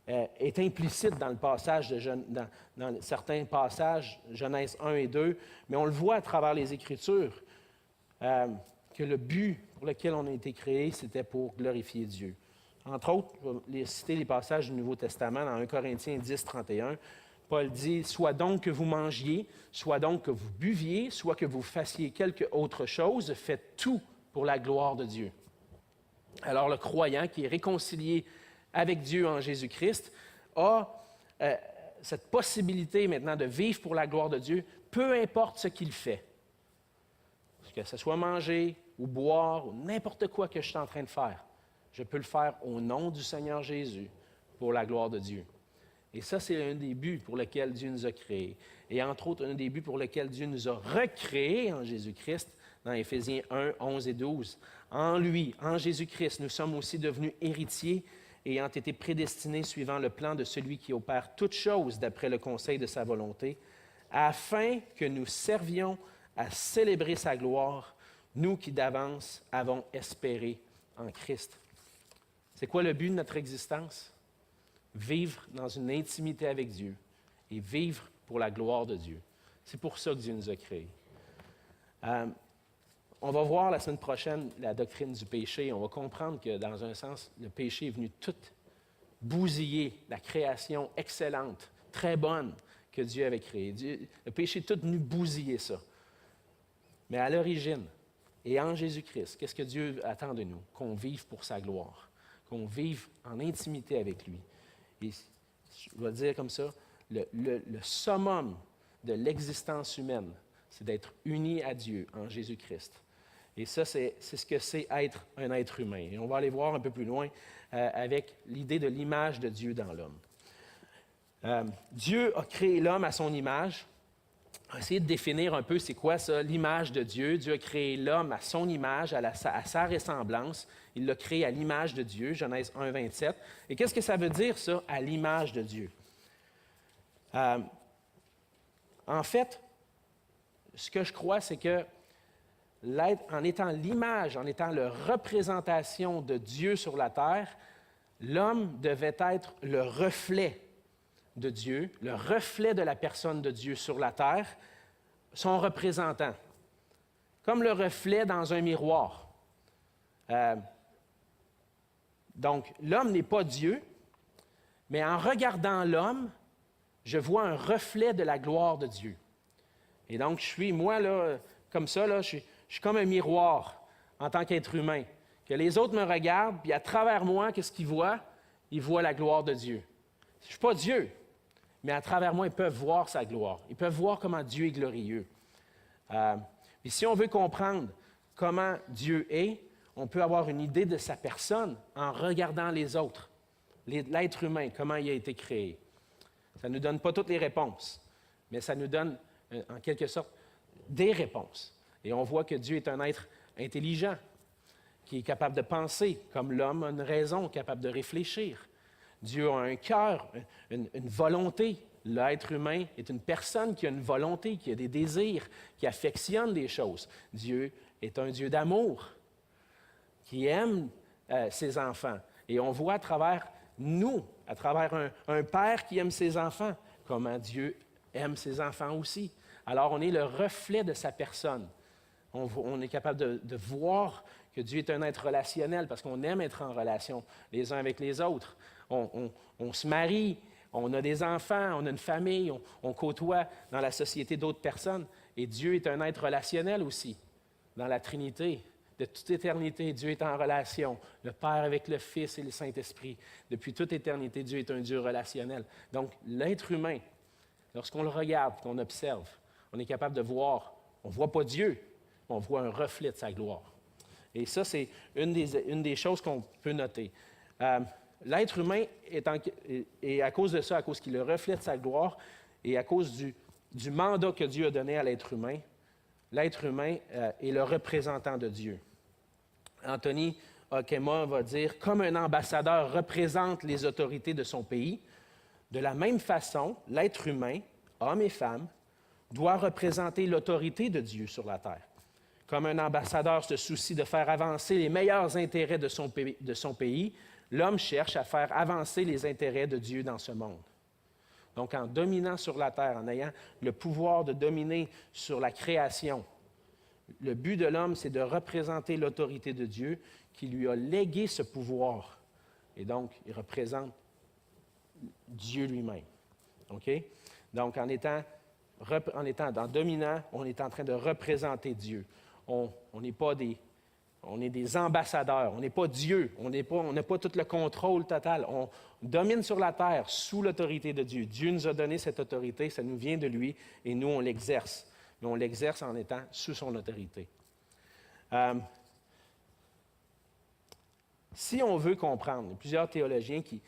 est implicite dans le passage dans certains passages, Genèse 1 et 2, mais on le voit à travers les Écritures, que le but pour lequel on a été créé, c'était pour glorifier Dieu. Entre autres, je vais citer les passages du Nouveau Testament dans 1 Corinthiens 10, 31. Paul dit « Soit donc que vous mangiez, soit donc que vous buviez, soit que vous fassiez quelque autre chose, faites tout pour la gloire de Dieu. » Alors le croyant qui est réconcilié avec Dieu en Jésus-Christ a cette possibilité maintenant de vivre pour la gloire de Dieu, peu importe ce qu'il fait. Que ce soit manger ou boire ou n'importe quoi que je suis en train de faire. Je peux le faire au nom du Seigneur Jésus pour la gloire de Dieu. Et ça, c'est un des buts pour lesquels Dieu nous a créés. Et entre autres, un des buts pour lesquels Dieu nous a recréés en Jésus-Christ, dans Éphésiens 1, 11 et 12. En lui, en Jésus-Christ, nous sommes aussi devenus héritiers ayant été prédestinés suivant le plan de celui qui opère toutes choses d'après le conseil de sa volonté, afin que nous servions à célébrer sa gloire, nous qui d'avance avons espéré en Christ. C'est quoi le but de notre existence? Vivre dans une intimité avec Dieu et vivre pour la gloire de Dieu. C'est pour ça que Dieu nous a créés. On va voir la semaine prochaine la doctrine du péché. On va comprendre que, dans un sens, le péché est venu tout bousiller la création excellente, très bonne que Dieu avait créée. Le péché est tout venu bousiller ça. Mais à l'origine, et en Jésus-Christ, qu'est-ce que Dieu attend de nous? Qu'on vive pour sa gloire, qu'on vive en intimité avec lui. Et je vais dire comme ça, le summum de l'existence humaine, c'est d'être uni à Dieu en Jésus-Christ. Et ça, c'est ce que c'est être un être humain. Et on va aller voir un peu plus loin avec l'idée de l'image de Dieu dans l'homme. Dieu a créé l'homme à son image. On va essayer de définir un peu c'est quoi ça, l'image de Dieu. Dieu a créé l'homme à son image, à sa ressemblance. Il l'a créé à l'image de Dieu, Genèse 1, 27. Et qu'est-ce que ça veut dire, ça, à l'image de Dieu? En fait, ce que je crois, c'est que en étant l'image, en étant la représentation de Dieu sur la terre, l'homme devait être le reflet de Dieu, le reflet de la personne de Dieu sur la terre, son représentant. comme le reflet dans un miroir. Donc, l'homme n'est pas Dieu, mais en regardant l'homme, je vois un reflet de la gloire de Dieu. Et donc, je suis, moi, là, comme ça, là, je suis comme un miroir en tant qu'être humain. Que les autres me regardent, puis à travers moi, qu'est-ce qu'ils voient? Ils voient la gloire de Dieu. Je ne suis pas Dieu, mais à travers moi, ils peuvent voir sa gloire. Ils peuvent voir comment Dieu est glorieux. Puis si on veut comprendre comment Dieu est, on peut avoir une idée de sa personne en regardant les autres, l'être humain, comment il a été créé. Ça ne nous donne pas toutes les réponses, mais ça nous donne, en quelque sorte, des réponses. Et on voit que Dieu est un être intelligent, qui est capable de penser, comme l'homme a une raison, capable de réfléchir. Dieu a un cœur, une volonté. L'être humain est une personne qui a une volonté, qui a des désirs, qui affectionne des choses. Dieu est un Dieu d'amour, qui aime ses enfants. Et on voit à travers nous, à travers un père qui aime ses enfants, comment Dieu aime ses enfants aussi. Alors, on est le reflet de sa personne. On est capable de voir que Dieu est un être relationnel parce qu'on aime être en relation les uns avec les autres. On se marie, on a des enfants, on a une famille, on côtoie dans la société d'autres personnes. Et Dieu est un être relationnel aussi. Dans la Trinité, de toute éternité, Dieu est en relation. Le Père avec le Fils et le Saint-Esprit. Depuis toute éternité, Dieu est un Dieu relationnel. Donc, l'être humain, lorsqu'on le regarde, qu'on observe, on est capable de voir, on ne voit pas Dieu, on voit un reflet de sa gloire. Et ça, c'est une des choses qu'on peut noter. L'être humain est à cause de ça, à cause qu'il reflète sa gloire et à cause du mandat que Dieu a donné à l'être humain est le représentant de Dieu. Anthony Okema va dire, comme un ambassadeur représente les autorités de son pays, de la même façon, l'être humain, homme et femme, doit représenter l'autorité de Dieu sur la terre. Comme un ambassadeur se soucie de faire avancer les meilleurs intérêts de son pays, l'homme cherche à faire avancer les intérêts de Dieu dans ce monde. Donc, en dominant sur la terre, en ayant le pouvoir de dominer sur la création, le but de l'homme, c'est de représenter l'autorité de Dieu qui lui a légué ce pouvoir. Et donc, il représente Dieu lui-même. OK? Donc, en dominant, on est en train de représenter Dieu. On est des ambassadeurs, on n'est pas Dieu, on n'a pas tout le contrôle total. On domine sur la terre sous l'autorité de Dieu. Dieu nous a donné cette autorité, ça nous vient de lui et nous, on l'exerce. Mais on l'exerce en étant sous son autorité. Si on veut comprendre, il y a plusieurs théologiens qui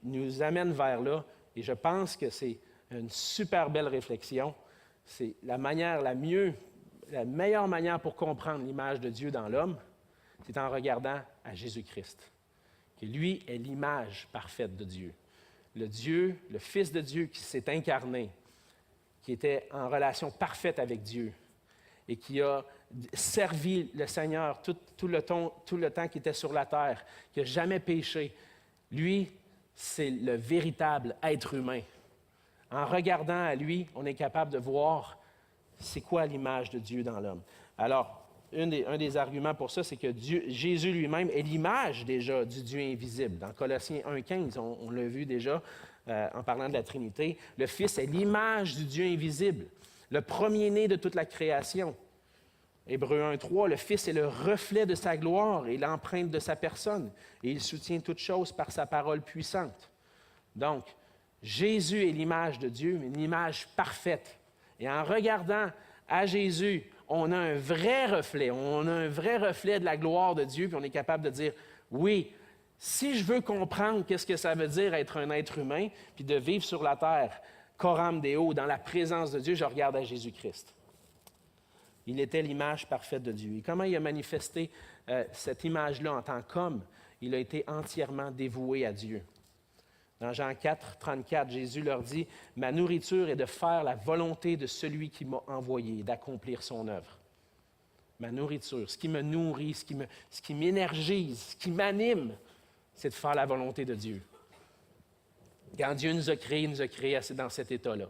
nous amènent vers là, et je pense que c'est une super belle réflexion. C'est la meilleure manière pour comprendre l'image de Dieu dans l'homme, c'est en regardant à Jésus-Christ, qui lui est l'image parfaite de Dieu. Le Fils de Dieu qui s'est incarné, qui était en relation parfaite avec Dieu et qui a servi le Seigneur tout le temps qu'il était sur la terre, qui n'a jamais péché. Lui, c'est le véritable être humain. En regardant à lui, on est capable de voir c'est quoi l'image de Dieu dans l'homme. Alors, un des arguments pour ça, c'est que Jésus lui-même est l'image déjà du Dieu invisible. Dans Colossiens 1,15, on l'a vu déjà en parlant de la Trinité. Le Fils est l'image du Dieu invisible, le premier-né de toute la création. Hébreux 1,3, le Fils est le reflet de sa gloire et l'empreinte de sa personne, et il soutient toutes choses par sa parole puissante. Donc, Jésus est l'image de Dieu, mais une image parfaite. Et en regardant à Jésus, on a un vrai reflet de la gloire de Dieu, puis on est capable de dire, oui, si je veux comprendre qu'est-ce que ça veut dire être un être humain, puis de vivre sur la terre, coram Deo, dans la présence de Dieu, je regarde à Jésus-Christ. Il était l'image parfaite de Dieu. Et comment il a manifesté cette image-là en tant qu'homme? Il a été entièrement dévoué à Dieu. Dans Jean 4, 34, Jésus leur dit, « Ma nourriture est de faire la volonté de celui qui m'a envoyé, d'accomplir son œuvre. » Ma nourriture, ce qui me nourrit, ce qui m'énergise, ce qui m'anime, c'est de faire la volonté de Dieu. Quand Dieu nous a créés dans cet état-là,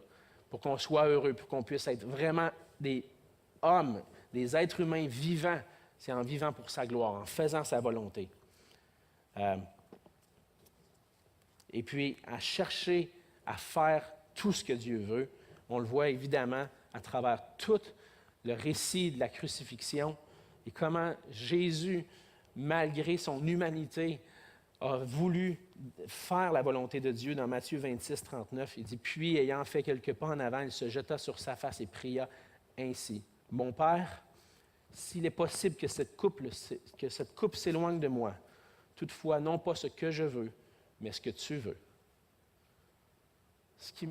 pour qu'on soit heureux, pour qu'on puisse être vraiment des hommes, des êtres humains vivants, c'est en vivant pour sa gloire, en faisant sa volonté. Et puis, à chercher à faire tout ce que Dieu veut. On le voit évidemment à travers tout le récit de la crucifixion et comment Jésus, malgré son humanité, a voulu faire la volonté de Dieu. Dans Matthieu 26, 39, il dit « Puis, ayant fait quelques pas en avant, il se jeta sur sa face et pria ainsi. Mon Père, s'il est possible que cette coupe s'éloigne de moi, toutefois, non pas ce que je veux, mais ce que tu veux. » Ce qui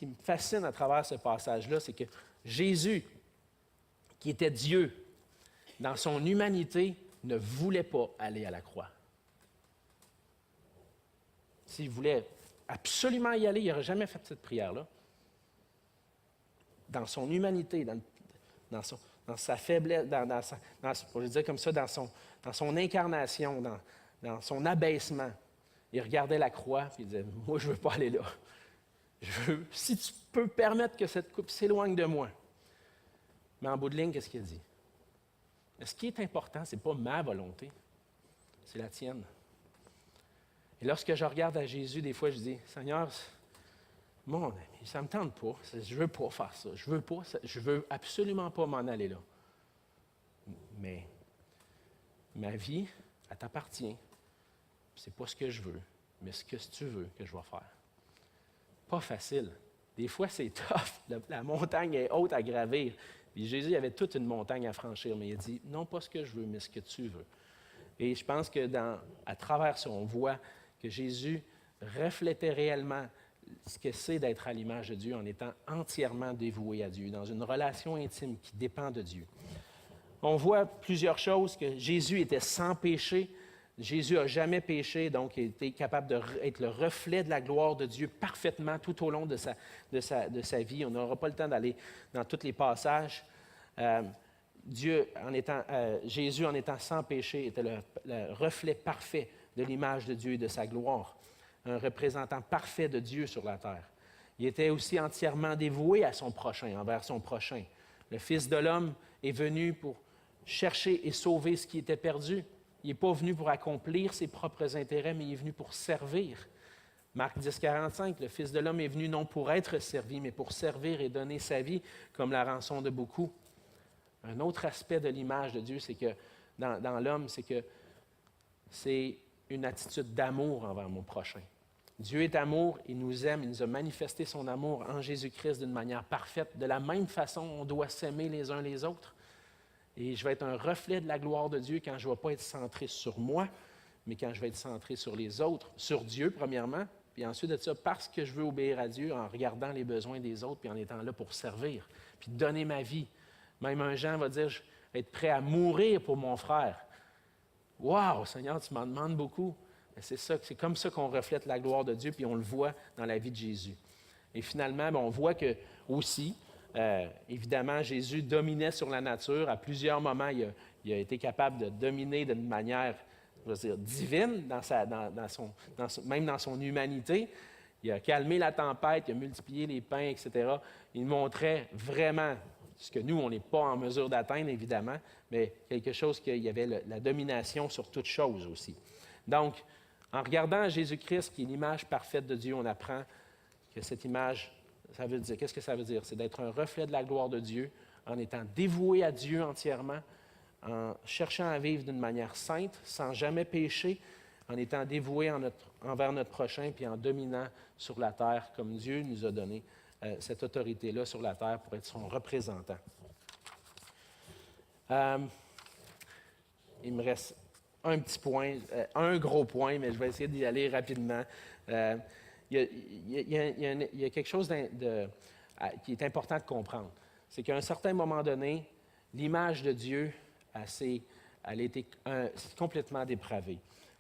me fascine à travers ce passage-là, c'est que Jésus, qui était Dieu, dans son humanité, ne voulait pas aller à la croix. S'il voulait absolument y aller, il n'aurait jamais fait cette prière-là. Dans son humanité, dans sa faiblesse, pour le dire comme ça, dans son incarnation, dans son abaissement, il regardait la croix et il disait « Moi, je ne veux pas aller là. Si tu peux permettre que cette coupe s'éloigne de moi. » Mais en bout de ligne, qu'est-ce qu'il dit? Ce qui est important, ce n'est pas ma volonté, c'est la tienne. Et lorsque je regarde à Jésus, des fois, je dis, Seigneur, mon ami, ça ne me tente pas, je ne veux pas faire ça, je veux absolument pas m'en aller là. Mais ma vie, elle t'appartient. C'est pas ce que je veux, mais ce que tu veux que je vais faire. Pas facile. Des fois, c'est tough. La montagne est haute à gravir. Puis Jésus avait toute une montagne à franchir, mais il a dit, non pas ce que je veux, mais ce que tu veux. Et je pense que à travers ça, on voit que Jésus reflétait réellement ce que c'est d'être à l'image de Dieu en étant entièrement dévoué à Dieu, dans une relation intime qui dépend de Dieu. On voit plusieurs choses, que Jésus était sans péché. Jésus n'a jamais péché, donc il était capable d'être le reflet de la gloire de Dieu parfaitement tout au long de sa vie. On n'aura pas le temps d'aller dans tous les passages. Jésus, en étant sans péché, était le reflet parfait de l'image de Dieu et de sa gloire, un représentant parfait de Dieu sur la terre. Il était aussi entièrement dévoué à son prochain, envers son prochain. Le Fils de l'homme est venu pour chercher et sauver ce qui était perdu. Il n'est pas venu pour accomplir ses propres intérêts, mais il est venu pour servir. Marc 10, 45, le Fils de l'homme est venu non pour être servi, mais pour servir et donner sa vie comme la rançon de beaucoup. Un autre aspect de l'image de Dieu, c'est que dans l'homme, c'est que c'est une attitude d'amour envers mon prochain. Dieu est amour, il nous aime, il nous a manifesté son amour en Jésus-Christ d'une manière parfaite. De la même façon, on doit s'aimer les uns les autres. Et je vais être un reflet de la gloire de Dieu quand je ne vais pas être centré sur moi, mais quand je vais être centré sur les autres, sur Dieu premièrement, puis ensuite de ça, parce que je veux obéir à Dieu en regardant les besoins des autres, puis en étant là pour servir, puis donner ma vie. Même un Jean va dire, je vais être prêt à mourir pour mon frère. Wow, Seigneur, tu m'en demandes beaucoup. Mais c'est comme ça qu'on reflète la gloire de Dieu, puis on le voit dans la vie de Jésus. Et finalement, on voit que aussi, évidemment, Jésus dominait sur la nature. À plusieurs moments, il a été capable de dominer d'une manière, je veux dire, divine, même dans son humanité. Il a calmé la tempête, il a multiplié les pains, etc. Il montrait vraiment ce que nous, on n'est pas en mesure d'atteindre, évidemment, mais quelque chose qu'il y avait la domination sur toute chose aussi. Donc, en regardant Jésus-Christ, qui est l'image parfaite de Dieu, on apprend que cette image, ça veut dire, qu'est-ce que ça veut dire? C'est d'être un reflet de la gloire de Dieu, en étant dévoué à Dieu entièrement, en cherchant à vivre d'une manière sainte, sans jamais pécher, en étant dévoué envers notre prochain, puis en dominant sur la terre, comme Dieu nous a donné cette autorité-là sur la terre pour être son représentant. Il me reste un petit point, un gros point, mais je vais essayer d'y aller rapidement. Il y a quelque chose qui est important de comprendre. C'est qu'à un certain moment donné, l'image de Dieu, elle a été complètement dépravée.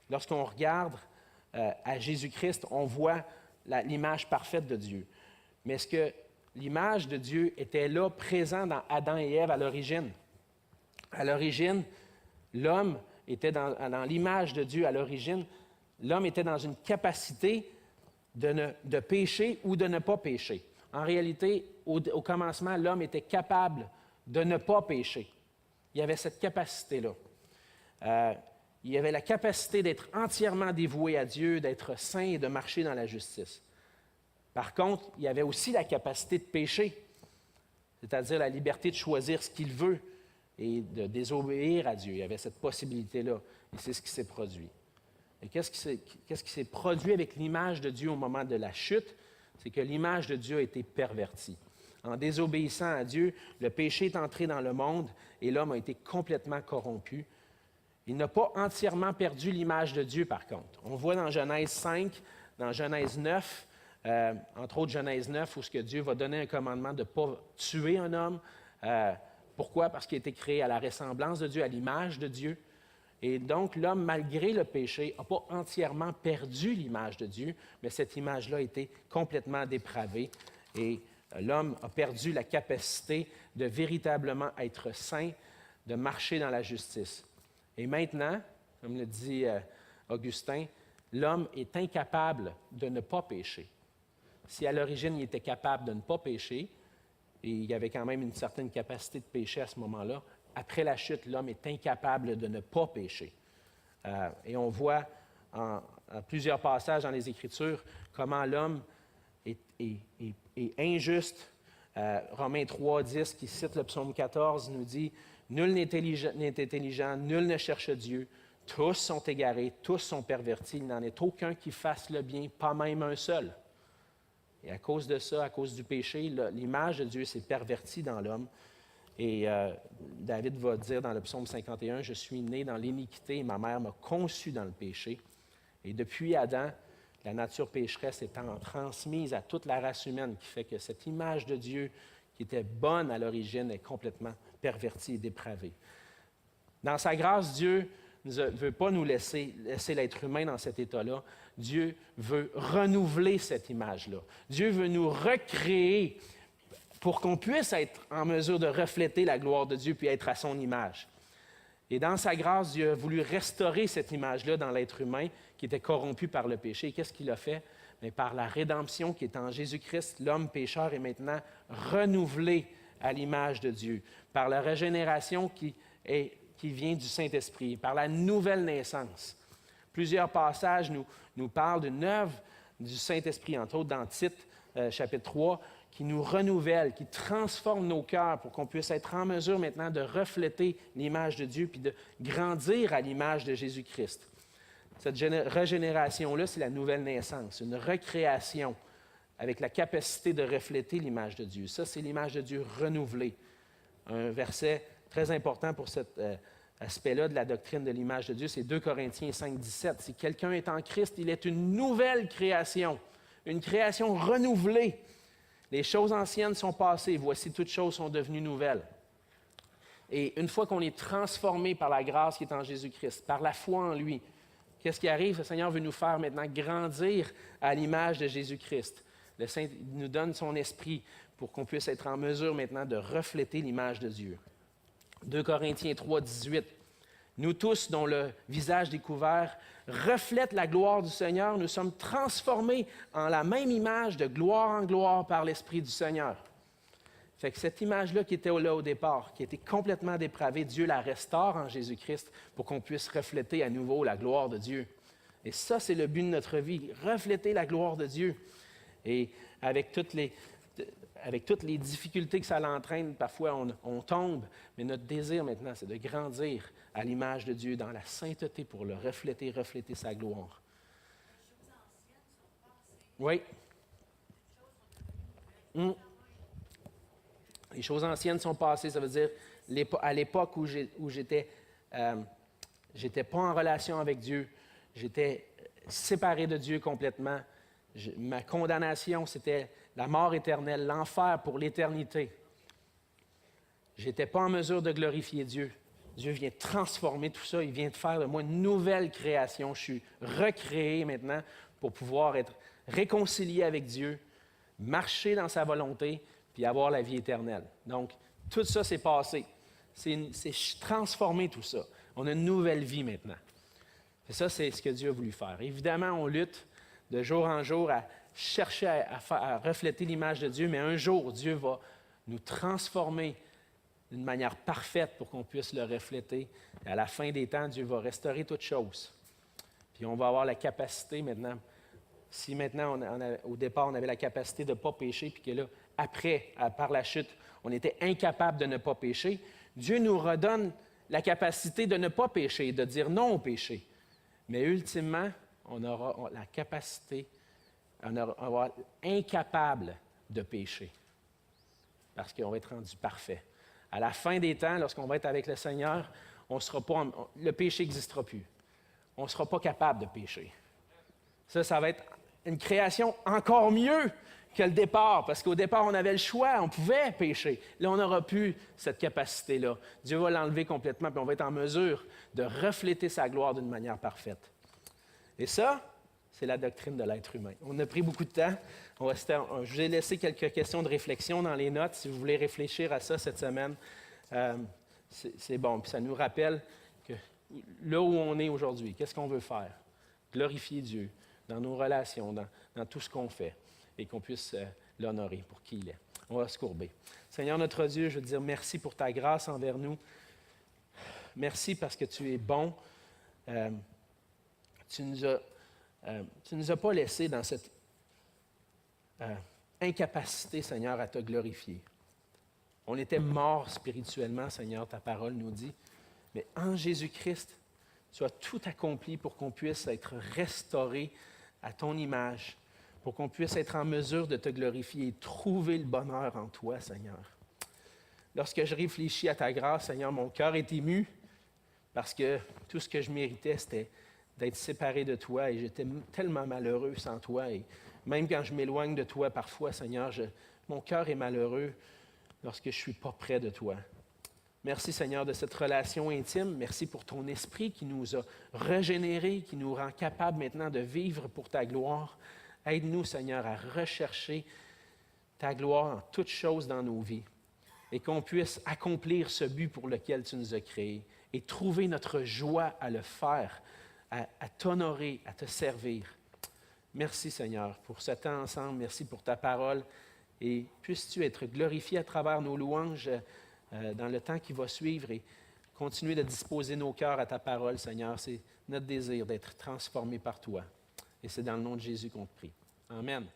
Lorsqu'on regarde à Jésus-Christ, on voit l'image parfaite de Dieu. Mais est-ce que l'image de Dieu était là, présent dans Adam et Ève à l'origine? À l'origine, l'homme était dans l'image de Dieu. À l'origine, l'homme était dans une capacité de pécher ou de ne pas pécher. En réalité, au commencement, l'homme était capable de ne pas pécher. Il avait cette capacité-là. Il avait la capacité d'être entièrement dévoué à Dieu, d'être saint et de marcher dans la justice. Par contre, il avait aussi la capacité de pécher, c'est-à-dire la liberté de choisir ce qu'il veut et de désobéir à Dieu. Il y avait cette possibilité-là, et c'est ce qui s'est produit. Et qu'est-ce qui s'est produit avec l'image de Dieu au moment de la chute? C'est que l'image de Dieu a été pervertie. En désobéissant à Dieu, le péché est entré dans le monde et l'homme a été complètement corrompu. Il n'a pas entièrement perdu l'image de Dieu, par contre. On voit dans Genèse 5, dans Genèse 9, entre autres Genèse 9, où ce que Dieu va donner un commandement de ne pas tuer un homme. Pourquoi? Parce qu'il a été créé à la ressemblance de Dieu, à l'image de Dieu. Et donc, l'homme, malgré le péché, n'a pas entièrement perdu l'image de Dieu, mais cette image-là a été complètement dépravée. Et l'homme a perdu la capacité de véritablement être saint, de marcher dans la justice. Et maintenant, comme le dit Augustin, l'homme est incapable de ne pas pécher. Si à l'origine, il était capable de ne pas pécher, et il y avait quand même une certaine capacité de pécher à ce moment-là, après la chute, l'homme est incapable de ne pas pécher. Et on voit en plusieurs passages dans les Écritures comment l'homme est injuste. Romains 3, 10, qui cite le psaume 14, nous dit « Nul n'est intelligent, nul ne cherche Dieu. Tous sont égarés, tous sont pervertis. Il n'en est aucun qui fasse le bien, pas même un seul. » Et à cause de ça, à cause du péché, l'image de Dieu s'est pervertie dans l'homme. Et David va dire dans le psaume 51, « Je suis né dans l'iniquité et ma mère m'a conçu dans le péché. » Et depuis Adam, la nature pécheresse étant transmise à toute la race humaine, qui fait que cette image de Dieu qui était bonne à l'origine est complètement pervertie et dépravée. Dans sa grâce, Dieu ne veut pas nous laisser l'être humain dans cet état-là. Dieu veut renouveler cette image-là. Dieu veut nous recréer pour qu'on puisse être en mesure de refléter la gloire de Dieu puis être à son image. Et dans sa grâce, Dieu a voulu restaurer cette image-là dans l'être humain qui était corrompu par le péché. Et qu'est-ce qu'il a fait? Mais par la rédemption qui est en Jésus-Christ, l'homme pécheur est maintenant renouvelé à l'image de Dieu. Par la régénération qui vient du Saint-Esprit, par la nouvelle naissance. Plusieurs passages nous parlent d'une œuvre du Saint-Esprit, entre autres dans Tite, chapitre 3, qui nous renouvelle, qui transforme nos cœurs pour qu'on puisse être en mesure maintenant de refléter l'image de Dieu puis de grandir à l'image de Jésus-Christ. Cette régénération-là, c'est la nouvelle naissance, une recréation avec la capacité de refléter l'image de Dieu. Ça, c'est l'image de Dieu renouvelée. Un verset très important pour cet aspect-là de la doctrine de l'image de Dieu, c'est 2 Corinthiens 5, 17. Si quelqu'un est en Christ, il est une nouvelle création, une création renouvelée. Les choses anciennes sont passées, voici toutes choses sont devenues nouvelles. Et une fois qu'on est transformé par la grâce qui est en Jésus-Christ, par la foi en lui, qu'est-ce qui arrive? Le Seigneur veut nous faire maintenant grandir à l'image de Jésus-Christ. Le Saint nous donne son esprit pour qu'on puisse être en mesure maintenant de refléter l'image de Dieu. 2 Corinthiens 3, 18. Nous tous, dont le visage découvert reflète la gloire du Seigneur, nous sommes transformés en la même image de gloire en gloire par l'Esprit du Seigneur. Fait que cette image-là qui était là au départ, qui était complètement dépravée, Dieu la restaure en Jésus-Christ pour qu'on puisse refléter à nouveau la gloire de Dieu. Et ça, c'est le but de notre vie, refléter la gloire de Dieu. Et avec toutes les difficultés que ça l'entraîne, parfois on tombe, mais notre désir maintenant, c'est de grandir à l'image de Dieu dans la sainteté pour le refléter sa gloire. Oui. Les choses anciennes sont passées, ça veut dire à l'époque où j'étais pas en relation avec Dieu, j'étais séparé de Dieu complètement. Ma condamnation, c'était la mort éternelle, l'enfer pour l'éternité. Je n'étais pas en mesure de glorifier Dieu. Dieu vient transformer tout ça. Il vient de faire de moi une nouvelle création. Je suis recréé maintenant pour pouvoir être réconcilié avec Dieu, marcher dans sa volonté, puis avoir la vie éternelle. Donc, tout ça s'est passé. C'est transformé tout ça. On a une nouvelle vie maintenant. Et ça, c'est ce que Dieu a voulu faire. Évidemment, on lutte de jour en jour à chercher à refléter l'image de Dieu, mais un jour, Dieu va nous transformer d'une manière parfaite pour qu'on puisse le refléter. Et à la fin des temps, Dieu va restaurer toutes choses. Puis on va avoir la capacité maintenant, si maintenant, au départ, on avait la capacité de ne pas pécher, puis que là, après, par la chute, on était incapable de ne pas pécher, Dieu nous redonne la capacité de ne pas pécher, de dire non au péché. Mais ultimement, on aura la capacité, on aura incapable de pécher, parce qu'on va être rendu parfait. À la fin des temps, lorsqu'on va être avec le Seigneur, le péché n'existera plus. On ne sera pas capable de pécher. Ça va être une création encore mieux que le départ, parce qu'au départ, on avait le choix, on pouvait pécher. Là, on n'aura plus cette capacité-là. Dieu va l'enlever complètement, puis on va être en mesure de refléter sa gloire d'une manière parfaite. Et ça, c'est la doctrine de l'être humain. On a pris beaucoup de temps. Je vous ai laissé quelques questions de réflexion dans les notes. Si vous voulez réfléchir à ça cette semaine, c'est bon. Puis ça nous rappelle que là où on est aujourd'hui, qu'est-ce qu'on veut faire? Glorifier Dieu dans nos relations, dans tout ce qu'on fait, et qu'on puisse l'honorer pour qui il est. On va se courber. Seigneur notre Dieu, je veux te dire merci pour ta grâce envers nous. Merci parce que tu es bon. Tu nous as pas laissés dans cette incapacité, Seigneur, à te glorifier. On était morts spirituellement, Seigneur, ta parole nous dit. Mais en Jésus-Christ, tu as tout accompli pour qu'on puisse être restauré à ton image, pour qu'on puisse être en mesure de te glorifier et trouver le bonheur en toi, Seigneur. Lorsque je réfléchis à ta grâce, Seigneur, mon cœur est ému parce que tout ce que je méritais, c'était d'être séparé de toi et j'étais tellement malheureux sans toi. Et même quand je m'éloigne de toi parfois, Seigneur, mon cœur est malheureux lorsque je ne suis pas près de toi. Merci, Seigneur, de cette relation intime. Merci pour ton esprit qui nous a régénérés, qui nous rend capables maintenant de vivre pour ta gloire. Aide-nous, Seigneur, à rechercher ta gloire en toutes choses dans nos vies et qu'on puisse accomplir ce but pour lequel tu nous as créés et trouver notre joie à le faire, à t'honorer, à te servir. Merci, Seigneur, pour ce temps ensemble. Merci pour ta parole. Et puisses-tu être glorifié à travers nos louanges dans le temps qui va suivre et continuer de disposer nos cœurs à ta parole, Seigneur. C'est notre désir d'être transformé par toi. Et c'est dans le nom de Jésus qu'on te prie. Amen.